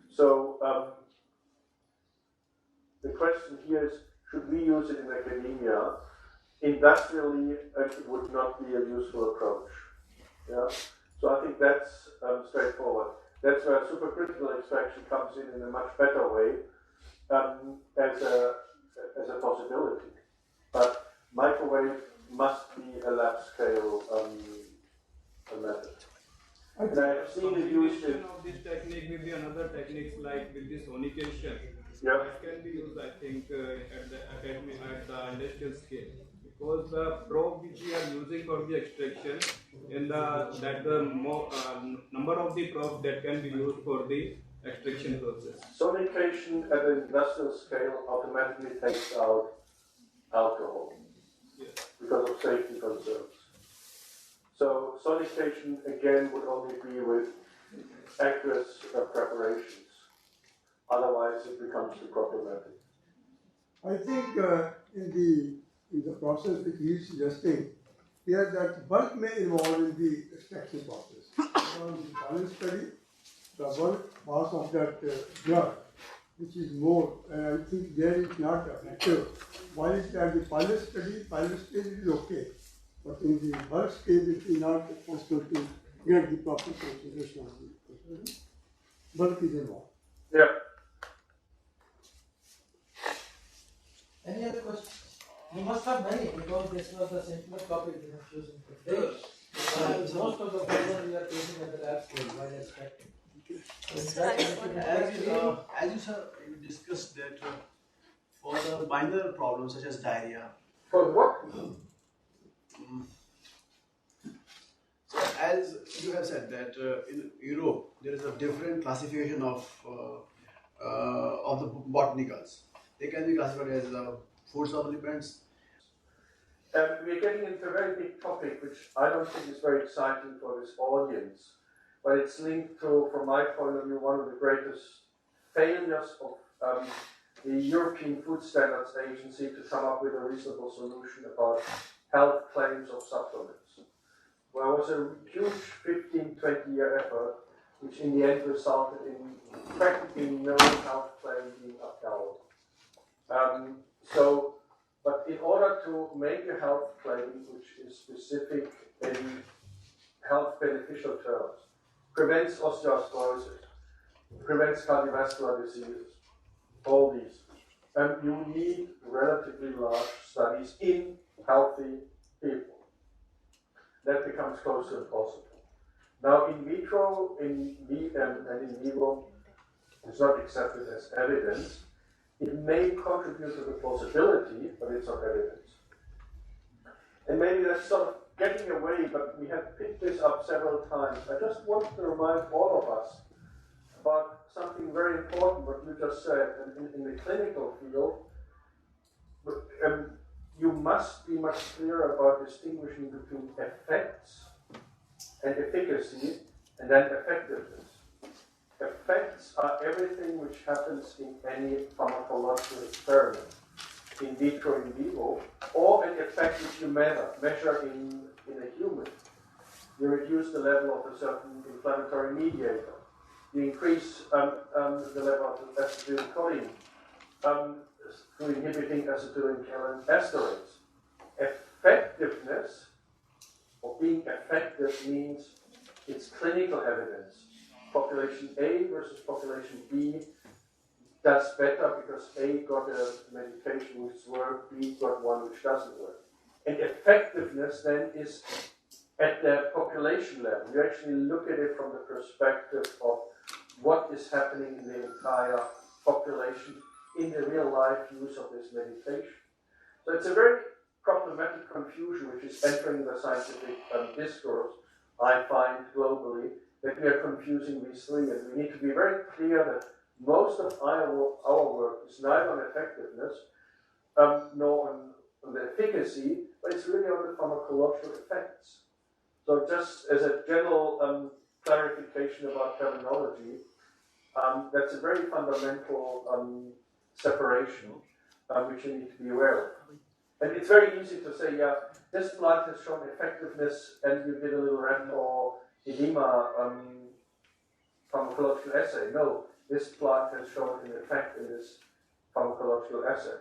So the question here is, should we use it in academia? Industrially, it would not be a useful approach. Yeah? So I think that's straightforward. That's where supercritical extraction comes in a much better way as a possibility. But microwave must be a lab scale method. And I have seen it used in of this technique with the another techniques like with the sonication. Yeah. That can be used, I think, at the academy, at the industrial scale, because the probe which we are using for the extraction, number of the probe that can be used for the extraction process. Sonication at an industrial scale automatically takes out alcohol because of safety concerns. So sonication again would only be with aqueous preparations. Otherwise, it becomes too problematic. I think in the process which he is suggesting, here that bulk may involve in the extraction process. On the pilot study, the bulk mass of that drug, which is more, I think there is not effective. While it at the pilot stage it is okay, but in the bulk stage it is not possible to get the proper concentration of the bulk is involved. Yeah. Any other questions? You must have many because this was the simplest topic we have chosen today. Most of the problems we are facing at the lab scale while expecting. As you sir, you discussed that for the minor problems such as diarrhea. For what? So as you have said that in Europe there is a different classification of the botanicals. They can be classified as food supplements. We're getting into a very big topic, which I don't think is very exciting for this audience, but it's linked to, from my point of view, one of the greatest failures of the European Food Standards Agency to come up with a reasonable solution about health claims of supplements. Well, it was a huge 15-20-year effort, which in the end resulted in practically no health claim being upheld. But in order to make a health claim which is specific in health beneficial terms, prevents osteoarthritis, prevents cardiovascular diseases, all these, and you need relatively large studies in healthy people. That becomes close to impossible. Now, in vitro and in vivo is not accepted as evidence. It may contribute to the plausibility, but it's not evidence. And maybe that's sort of getting away, but we have picked this up several times. I just want to remind all of us about something very important, what you just said, in the clinical field. You must be much clearer about distinguishing between effects and efficacy, and then effectiveness. Effects are everything which happens in any pharmacological experiment, in vitro, in vivo, or an effect which you measure in a human. You reduce the level of a certain inflammatory mediator. You increase the level of acetylcholine through inhibiting acetylcholinesterase. Effectiveness, or being effective, means it's clinical evidence. Population A versus population B does better because A got a medication which works, B got one which doesn't work. And effectiveness then is at the population level. You actually look at it from the perspective of what is happening in the entire population in the real life use of this medication. So it's a very problematic confusion which is entering the scientific discourse, I find globally, that we are confusing these three, and we need to be very clear that most of our work is neither on effectiveness nor on the efficacy, but it's really on the pharmacological effects. So just as a general clarification about terminology, that's a very fundamental separation which you need to be aware of. And it's very easy to say, yeah, this plant has shown effectiveness, and you did a little rat or edema pharmacological assay. No, this plant has shown an effect in this pharmacological assay.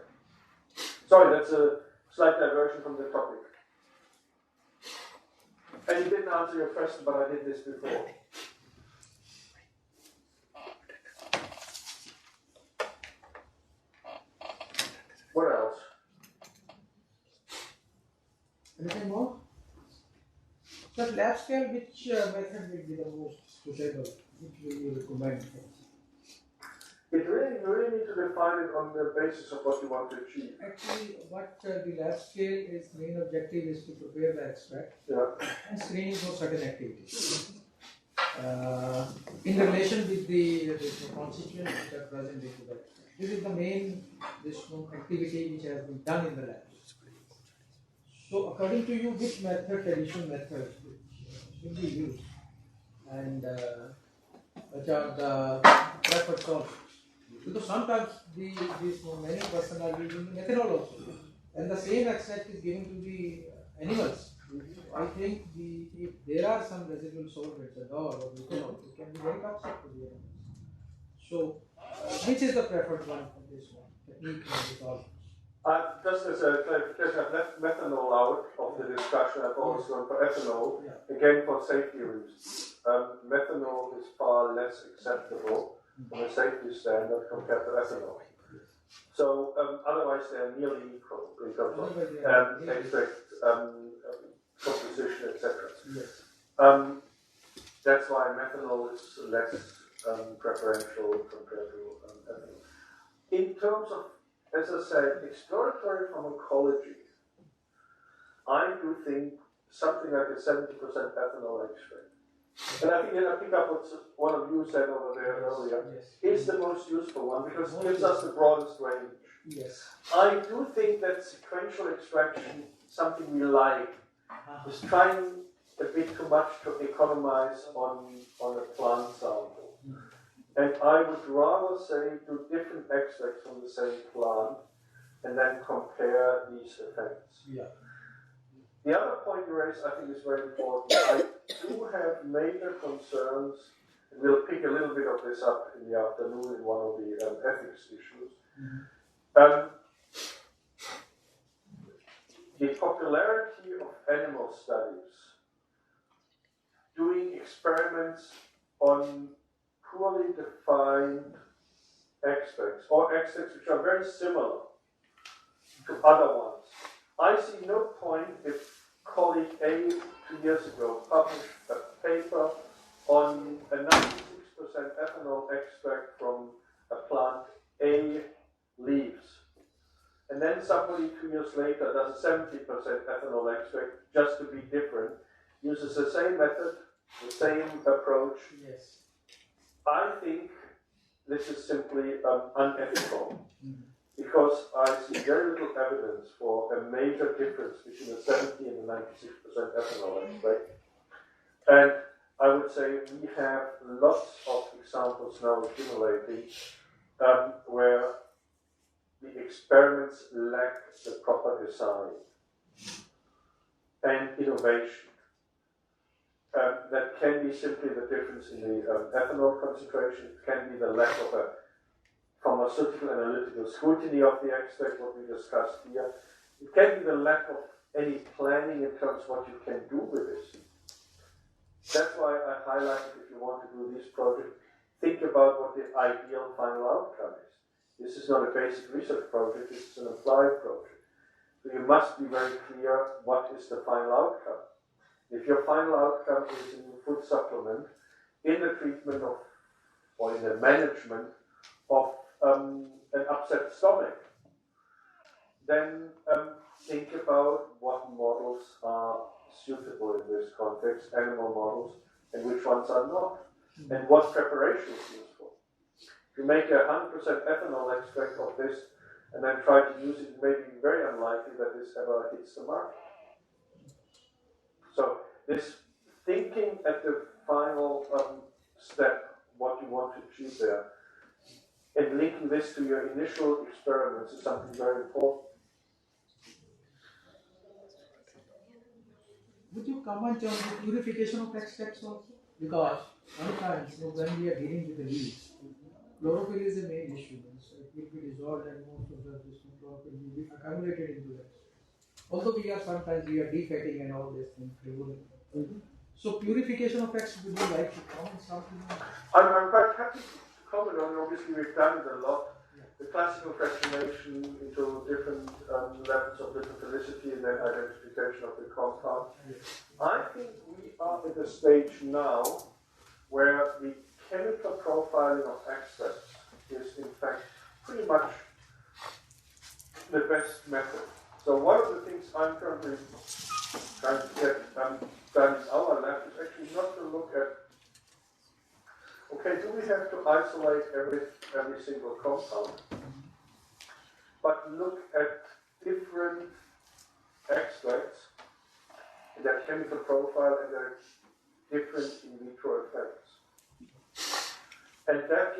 Sorry, that's a slight diversion from the topic. And you didn't answer your question, but I did this before. What else? Anything more? So lab scale, which method will be the most suitable? Which will you recommend? You really need to define it on the basis of what you want to achieve. Actually, what the lab scale is main objective is to prepare the extract and screening for certain activities. In relation with the constituents which are present into that. This is the main activity which has been done in the lab. So according to you, which method, traditional method should be used, and which are the preferred sources? Because sometimes many persons are using methanol also, and the same extract is given to the animals. I think if there are some residual solvents at all or ethanol, it can be very toxic to the animals. So, which is the preferred one for this one technique and solvents? Just as a clarification, I've left methanol out of the discussion. I've always gone for ethanol, again for safety reasons. Methanol is far less acceptable from a safety standard compared to ethanol. So otherwise they are nearly equal in terms of extract, composition, etc. Yes. That's why methanol is less preferential compared to ethanol. In terms of, as I said, exploratory pharmacology, I do think something like a 70% ethanol extract. And I think, I pick up what one of you said over there earlier, is the most useful one because it gives us the broadest range. Yes. I do think that sequential extraction is something we like. Is trying a bit too much to economize on a plant sample. And I would rather say do different extracts from the same plant and then compare these effects. Yeah. The other point you raised, I think, is very important. I do have major concerns, and we'll pick a little bit of this up in the afternoon in one of the ethics issues. The popularity of animal studies, doing experiments on poorly defined extracts, or extracts which are very similar to other ones. I see no point if colleague A 2 years ago published a paper on a 96% ethanol extract from a plant A leaves. And then somebody 2 years later does a 70% ethanol extract just to be different, uses the same method, the same approach. Yes. I think this is simply unethical because I see very little evidence for a major difference between the 70 and the 96% ethanol extract. And I would say we have lots of examples now accumulating where the experiments lack the proper design and innovation. That can be simply the difference in the ethanol concentration. It can be the lack of a pharmaceutical analytical scrutiny of the extract, what we discussed here. It can be the lack of any planning in terms of what you can do with this. That's why I highlighted, if you want to do this project, think about what the ideal final outcome is. This is not a basic research project, this is an applied project. So you must be very clear what is the final outcome. If your final outcome is a new food supplement in the treatment of, or in the management of an upset stomach, then think about what models are suitable in this context, animal models, and which ones are not, and what preparation is useful. If you make 100% ethanol extract of this and then try to use it, it may be very unlikely that this ever hits the market. So this thinking at the final step, what you want to achieve there, and linking this to your initial experiments is something very important. Would you comment on the purification of extracts also? Because sometimes when we are dealing with the leaves, chlorophyll is a main issue. So it will be dissolved and most of the chlorophyll will be accumulated into that. Although sometimes we are defatting and all these things. So purification of extracts, would you like to comment something on that? I'm quite happy to comment on it. Obviously we've done it a lot. The classical fractionation into different levels of lithophilicity and then identification of the compound. I think we are at a stage now where the chemical profiling of extracts is in fact pretty much the best method. So one of the things I'm currently trying to get done in our lab is actually not to look at, okay, do we have to isolate every single compound? But look at different extracts in their chemical profile and their different in vitro effects. And that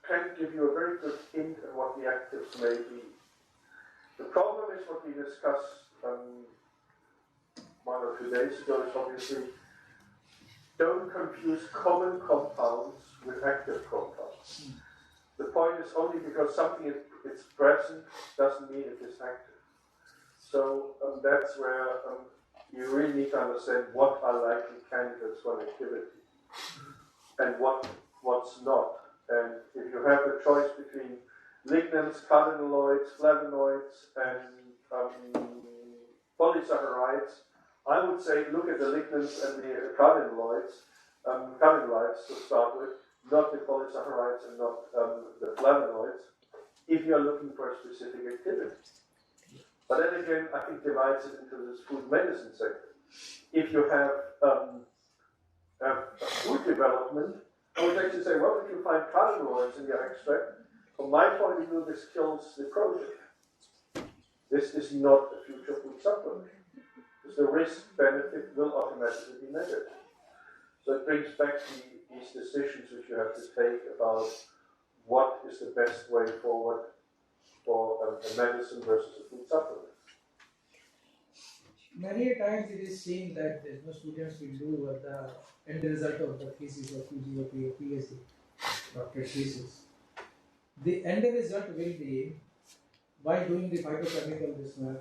can give you a very good hint at what the actives may be. The problem is what we discussed 1 or 2 days ago is obviously don't confuse common compounds with active compounds. The point is only because something is present doesn't mean it is active. So that's where you really need to understand what are likely candidates for activity and what's not. And if you have the choice between lignans, cardinaloids, flavonoids, and polysaccharides, I would say look at the lignans and the cardinaloids to start with, not the polysaccharides and not the flavonoids, if you are looking for a specific activity. But then again, I think divides it into this food medicine sector. If you have food development, I would actually say, well, if you find cardinaloids in your extract, from my point of view, this kills the project. This is not a future food supplement. Because the risk-benefit will automatically be negative. So it brings back these decisions which you have to take about what is the best way forward for a medicine versus a food supplement. Many times it is seen that students will do the end result of the thesis or PG or PhD, doctorate thesis. The end result will be, by doing the phytochemical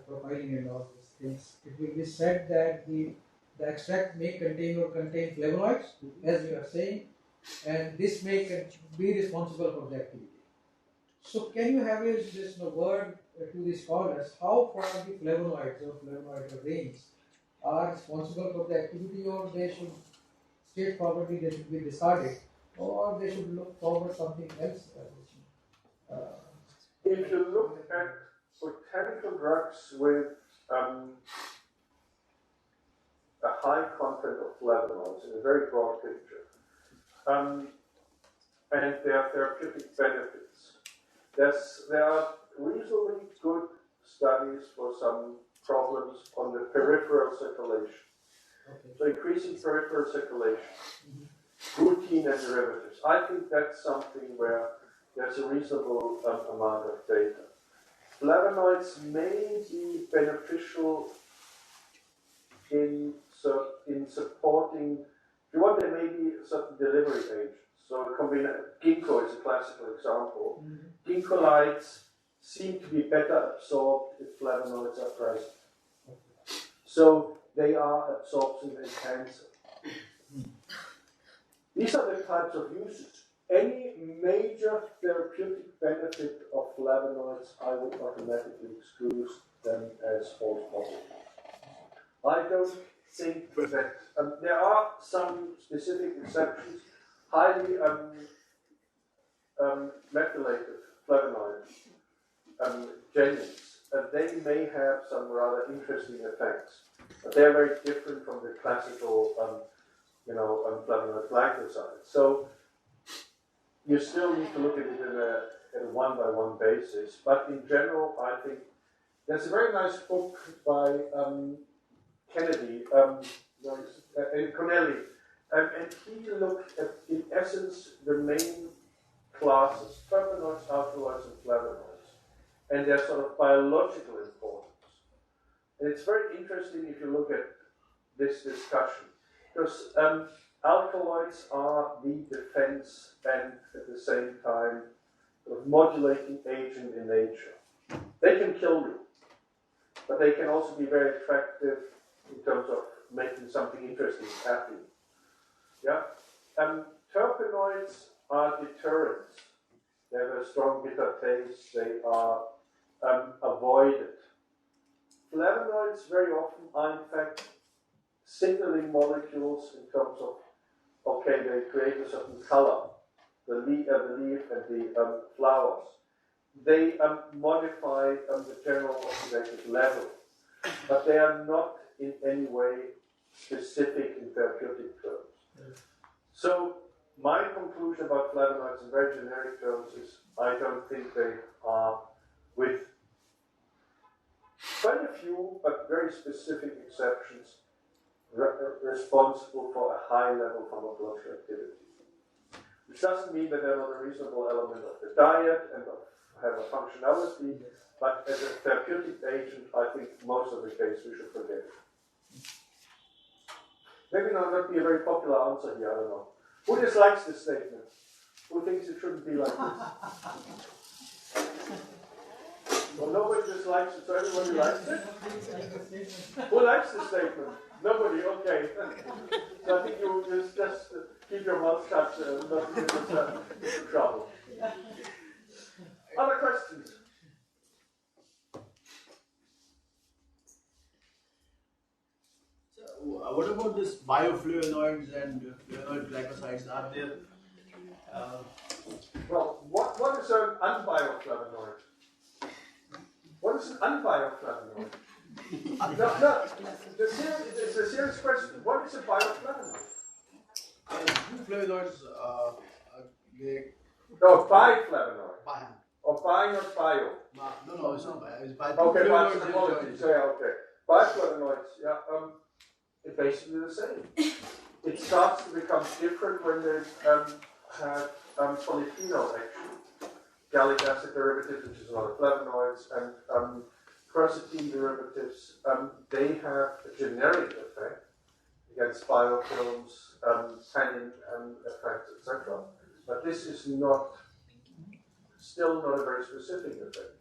profiling and all these things, it will be said that the extract may contain flavonoids, as you are saying, and this may be responsible for the activity. So can you have this word to the scholars, how far the flavonoids or flavonoid range are responsible for the activity, or they should straightforwardly they should be discarded, or they should look forward something else? If you look at botanical drugs with a high content of flavonoids in a very broad picture, and their therapeutic benefits, there are reasonably good studies for some problems on the peripheral circulation. Okay. So increasing peripheral circulation, routine and derivatives. I think that's something where there's a reasonable amount of data. Flavonoids may be beneficial in supporting, if you want, there may be certain delivery agents. So ginkgo is a classical example. Ginkgolides seem to be better absorbed if flavonoids are present. So they are absorption enhancer. These are the types of uses. Any major therapeutic benefit of flavonoids, I would automatically exclude them as false positives. I don't think that there are some specific exceptions. Highly methylated flavonoids, genuines, they may have some rather interesting effects, but they're very different from the classical, flavonoid glycosides. So you still need to look at it in a one-by-one basis. But in general, I think there's a very nice book by Kennedy, Connelly. And he looked at, in essence, the main classes, terpenoids, alkaloids, and flavonoids, and their sort of biological importance. And it's very interesting if you look at this discussion, because alkaloids are the defense and at the same time sort of modulating agent in nature. They can kill you, but they can also be very attractive in terms of making something interesting happen. Yeah, terpenoids are deterrents. They have a strong bitter taste. They are avoided. Flavonoids very often are in fact signaling molecules in terms of, okay, they create a certain color. the leaf and the flowers, they modify the general oxidative level, but they are not in any way specific in therapeutic terms. So my conclusion about flavonoids in very generic terms is I don't think they are, with quite a few but very specific exceptions, responsible for a high level pharmacological activity. Which doesn't mean that they're not a reasonable element of the diet and have a functionality, but as a therapeutic agent, I think most of the case we should forget it. Maybe not be a very popular answer here, I don't know. Who dislikes this statement? Who thinks it shouldn't be like this? Well, nobody dislikes it, so everybody likes it? Who likes the statement? Nobody, okay. So I think you just keep your mouth shut and not get yourself into trouble. Other questions? So, what about this bioflavonoids and flavonoid glycosides? Are there? Well, what is an unbioflavonoid? What is an unbioflavonoid? No, it's a serious question. What is a bioflavonoid? Flavonoids, Biflavonoid. bi. Or bi, not bio. No, it's not bi. It's bi. Okay, Flavonoids but is apologies. Yeah, okay. Biflavonoids, yeah, it's basically the same. It starts to become different when they have polyphenol action. Gallic acid derivatives, which is a lot of flavonoids, and quercetin derivatives, they have a generic effect against biofilms, tannin effects, etc. But this is still not a very specific effect.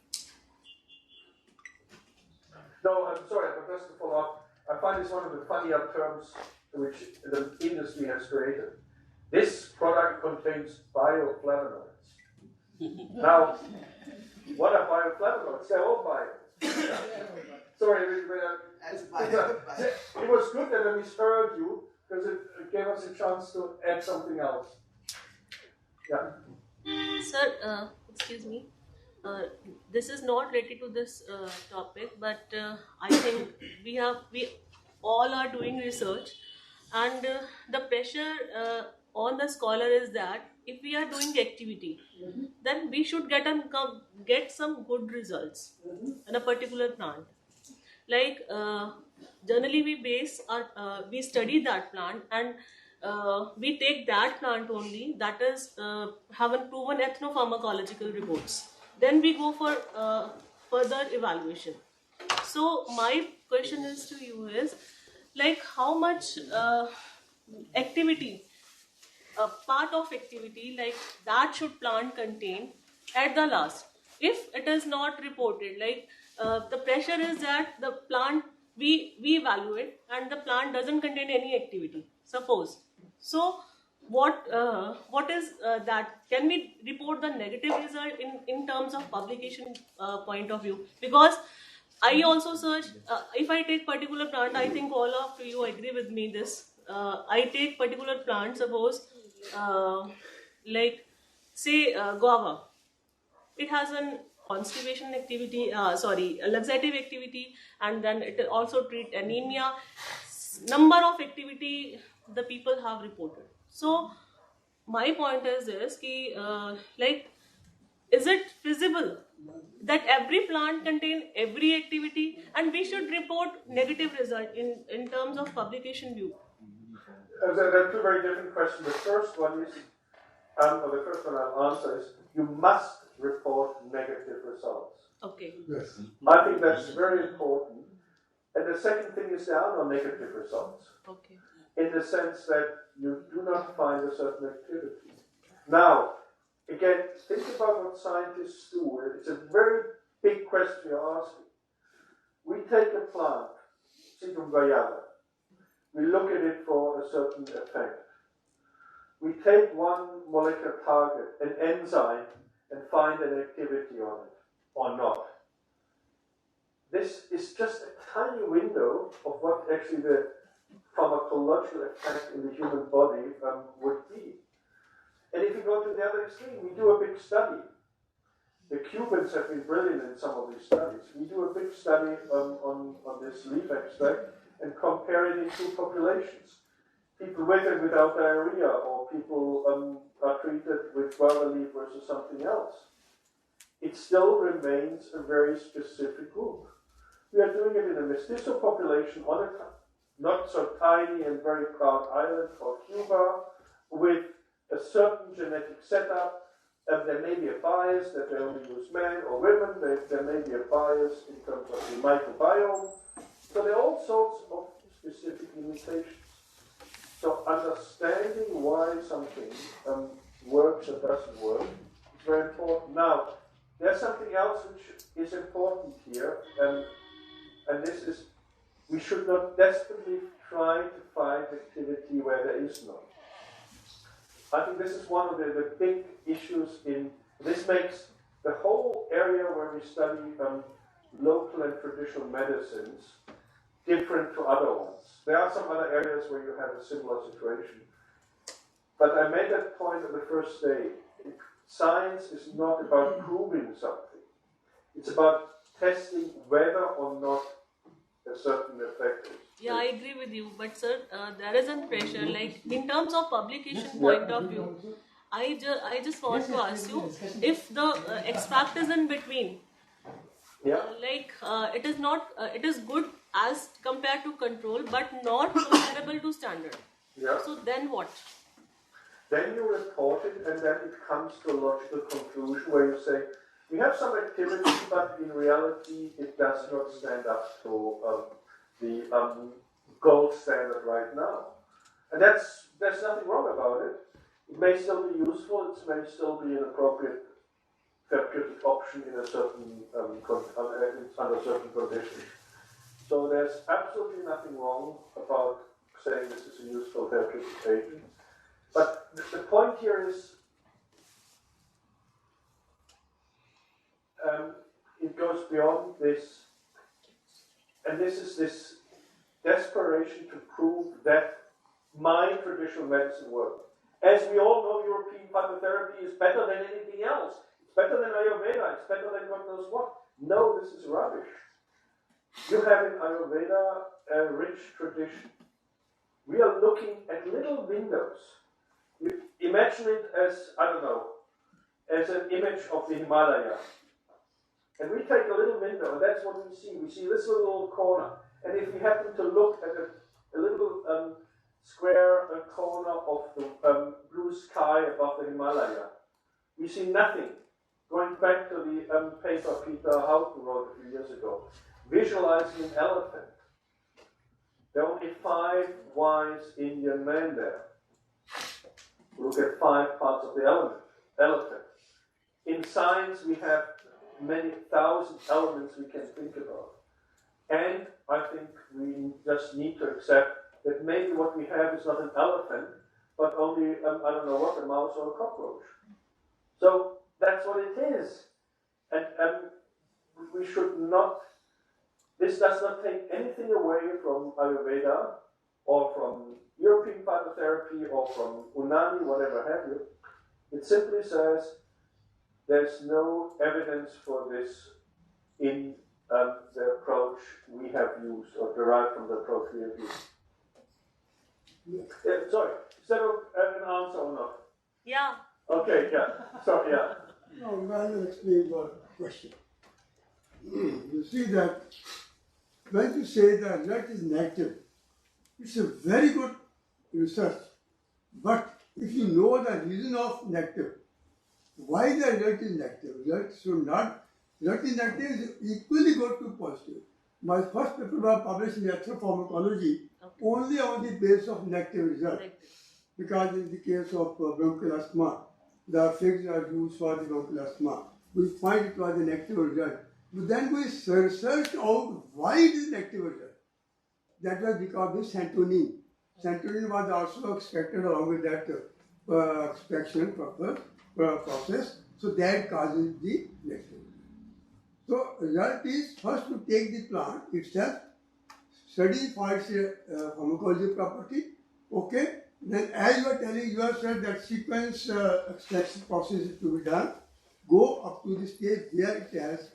No, I'm sorry, but just to follow up, I find this one of the funnier terms which the industry has created. This product contains bioflavonoids. Now, what are bioflavonoids? They're all bio. Sorry, it was good that I misheard you because it gave us a chance to add something else. Yeah. Sir, excuse me. This is not related to this topic, but I think we all are doing research, and the pressure on the scholar is that if we are doing activity, then we should get some good results in a particular plant. Like generally, we study that plant and we take that plant only that is haven't proven ethnopharmacological reports. Then we go for further evaluation. So my question is to you is like how much activity, part of activity like that should plant contain at the last. If it is not reported, like the pressure is that the plant we evaluate and the plant doesn't contain any activity. Suppose so. What is that? Can we report the negative result in terms of publication point of view? Because I also search. If I take particular plant, I think all of you agree with me. This I take particular plant. Suppose like say guava. It has an constipation activity. A laxative activity, and then it also treat anemia. Number of activity the people have reported. So my point is this: ki, is it feasible that every plant contain every activity, and we should report negative result in terms of publication view? There are two very different questions. The first one is, or the first one I'll answer is, you must report negative results. Okay. Yes. I think that's very important. And the second thing is there are no negative results. Okay. In the sense that you do not find a certain activity. Now, again, think about what scientists do. It's a very big question you're asking. We take a plant, Sedum guayaba. We look at it for a certain effect. We take one molecular target, an enzyme, and find an activity on it, or not. This is just a tiny window of what actually the pharmacological effect in the human body would be. And if you go to the other extreme, we do a big study. The Cubans have been brilliant in some of these studies. We do a big study on this leaf extract and compare it in two populations. People with and without diarrhea, or people are treated with guava leaf versus something else. It still remains a very specific group. We are doing it in a mestizo population on a not so tiny and very proud island called Cuba, with a certain genetic setup. There may be a bias that they only use men or women. There may be a bias in terms of the microbiome. So there are all sorts of specific limitations. So understanding why something works or doesn't work is very important. Now, there's something else which is important here, and this is, we should not desperately try to find activity where there is none. I think this is one of the big issues this makes the whole area where we study local and traditional medicines different to other ones. There are some other areas where you have a similar situation. But I made that point on the first day. Science is not about proving something. It's about testing whether or not a certain effect is. Yeah, I agree with you. But sir, there is a pressure. Like in terms of publication point of view, I just want to ask you if the extract is in between. Yeah. It is not. It is good as compared to control, but not comparable to standard. Yeah. So then what? Then you report it, and then it comes to a logical conclusion where you say, we have some activity, but in reality it does not stand up to the gold standard right now. And there's nothing wrong about it. It may still be useful, it may still be an appropriate therapeutic option in a certain under certain conditions. So there's absolutely nothing wrong about saying this is a useful therapeutic agent. But the point here is, it goes beyond this, and this is this desperation to prove that my traditional medicine works. As we all know, European phytotherapy is better than anything else. It's better than Ayurveda, it's better than God knows what. No, this is rubbish. You have in Ayurveda a rich tradition. We are looking at little windows. You imagine it as, I don't know, as an image of the Himalaya. And we take a little window, and that's what we see. We see this little corner. And if we happen to look at a little square corner of the blue sky above the Himalaya, we see nothing. Going back to the paper Peter Houghton wrote a few years ago, visualizing an elephant. There are only 5 wise Indian men there. Look at 5 parts of the elephant. In science, we have many thousand elements we can think about. And I think we just need to accept that maybe what we have is not an elephant, but only, I don't know what, a mouse or a cockroach. So that's what it is. And we should not, this does not take anything away from Ayurveda or from European phytotherapy or from Unani, whatever have you. It simply says there's no evidence for this in the approach we have used or derived from the approach we have used. Sorry, is that an answer or not? Yeah. Okay, yeah. Sorry, yeah. Now, rather than explain your question, you see that when you say the result is negative, it's a very good research. But if you know the reason of negative, why the result is negative, result is negative is equally good to positive. My first paper was published in Ethopharmacology only on the basis of negative result. Because in the case of bronchial asthma, the figs are used for the bronchial asthma. We find it was a negative result. But then we searched out why it is negative result. That was because of santonin. Santonin was also extracted along with that extraction process. So that causes the negative result. So result is first to take the plant itself, study for its pharmacology property, okay, then as you are telling yourself that sequence extraction process is to be done, go up to the stage where it has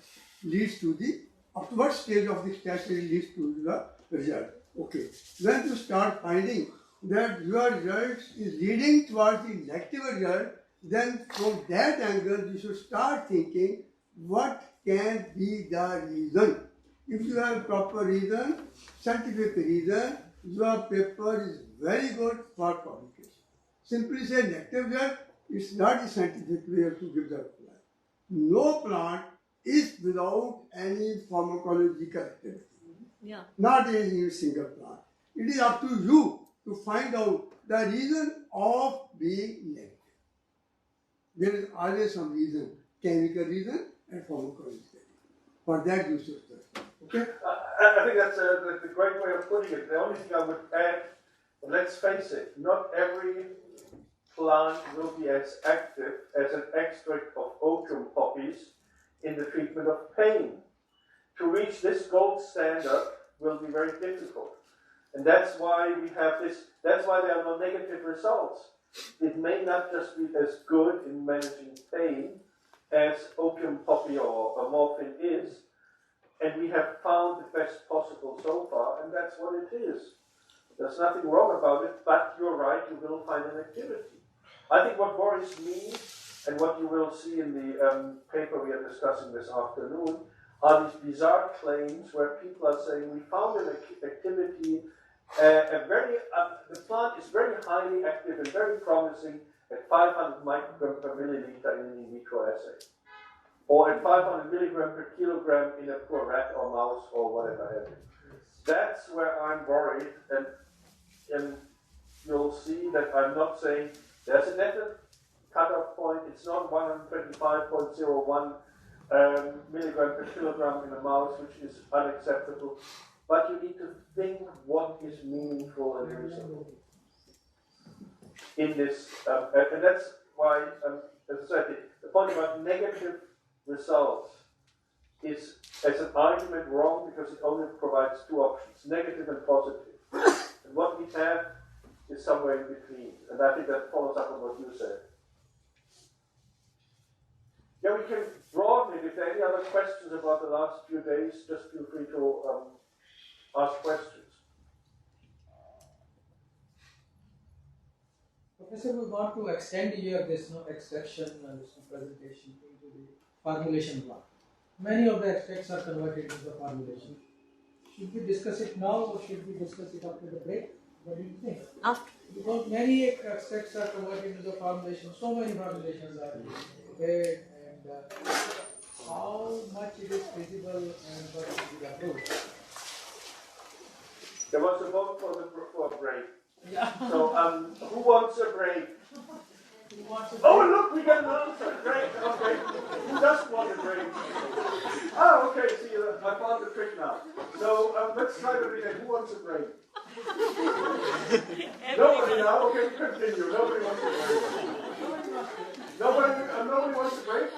leads to the upward stage of the extraction leads to the result. Okay. When you start finding that your result is leading towards the negative result, then from that angle you should start thinking what can be the reason. If you have proper reason, scientific reason, your paper is very good for publication. Simply say negative result, it's not a scientific way to give the reply. No plant is without any pharmacological activity. Yeah. Not any single plant. It is up to you to find out the reason of being negative. There is always some reason, chemical reason and pharmacological reason. For that you should study. Okay? I think that's a great way of putting it. The only thing I would add, let's face it, not every plant will be as active as an extract of opium poppies in the treatment of pain. To reach this gold standard will be very difficult. And that's why we have this, that's why there are no negative results. It may not just be as good in managing pain as opium poppy or morphine is, and we have found the best possible so far, and that's what it is. There's nothing wrong about it, but you're right, you will find an activity. I think what worries me, and what you will see in the paper we are discussing this afternoon, are these bizarre claims where people are saying we found an activity, the plant is very highly active and very promising at 500 micrograms per milliliter in an in vitro assay, or at 500 milligram per kilogram in a poor rat or mouse or whatever have you. That's where I'm worried, and you'll see that I'm not saying there's a definite cutoff point. It's not 125.01 milligram per kilogram in a mouse, which is unacceptable. But you need to think what is meaningful and reasonable in this, and that's why, as I said, the point about negative results is, as an argument, wrong because it only provides two options: negative and positive. And what we have is somewhere in between, and I think that follows up on what you said. Yeah, we can broaden it. If there are any other questions about the last few days, just feel free to ask questions. Professor, we want to extend here this extraction and this presentation into the formulation block. Many of the extracts are converted into the formulation. Should we discuss it now or should we discuss it after the break? What do you think? After. Because many extracts are converted into the formulation, so many formulations are prepared, and how much it is feasible and what should be approved. There was a vote for a break. Yeah. So, who wants a break? Who wants to Oh, look, we got an answer. Great, okay. Who doesn't want a break? Oh, okay, see, I found the trick now. So, let's try it again. Who wants a break? Nobody now? Okay, continue. Nobody wants a break. Nobody wants a break?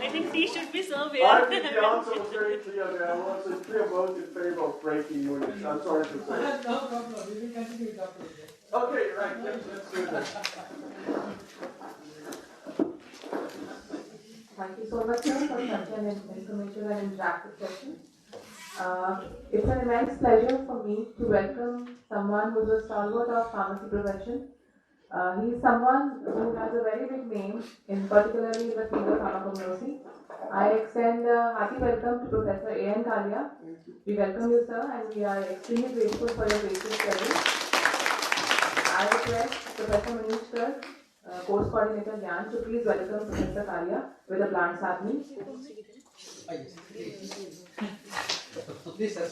I think tea should be served here. I think the answer was very clear there. I was a clear vote in favor of breaking units. I'm sorry to say. No problem. We will continue it after the break. Okay, right, let's do that. Thank you so much, sir, for such an informative and interactive session. It's an immense pleasure for me to welcome someone who is a stalwart of pharmacy profession. He is someone who has a very big name, in particularly the field of pharmacognosy. I extend a hearty welcome to Professor A.N. Kalia. We welcome you, sir, and we are extremely grateful for your gracious presence. I request Professor Manish Sir, Course Coordinator Gyan, to please welcome Professor Kalia with a plant sapling. Please, sir.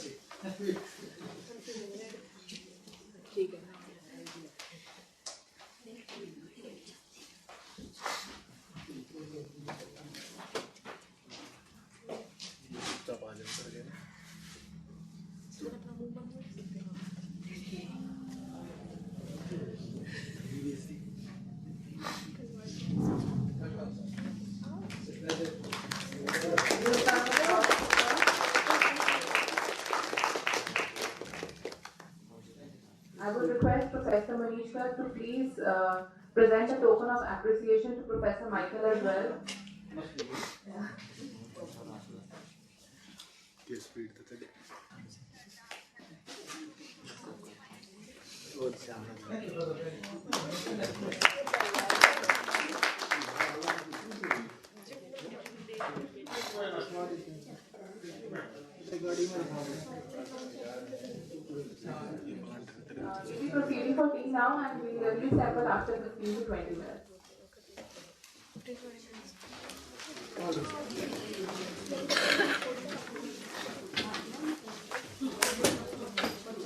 I would request Speaker to please present a token of appreciation to Professor Michael as well. Yeah. We'll be proceeding for tea now and we will reassemble after 15 to 20 minutes.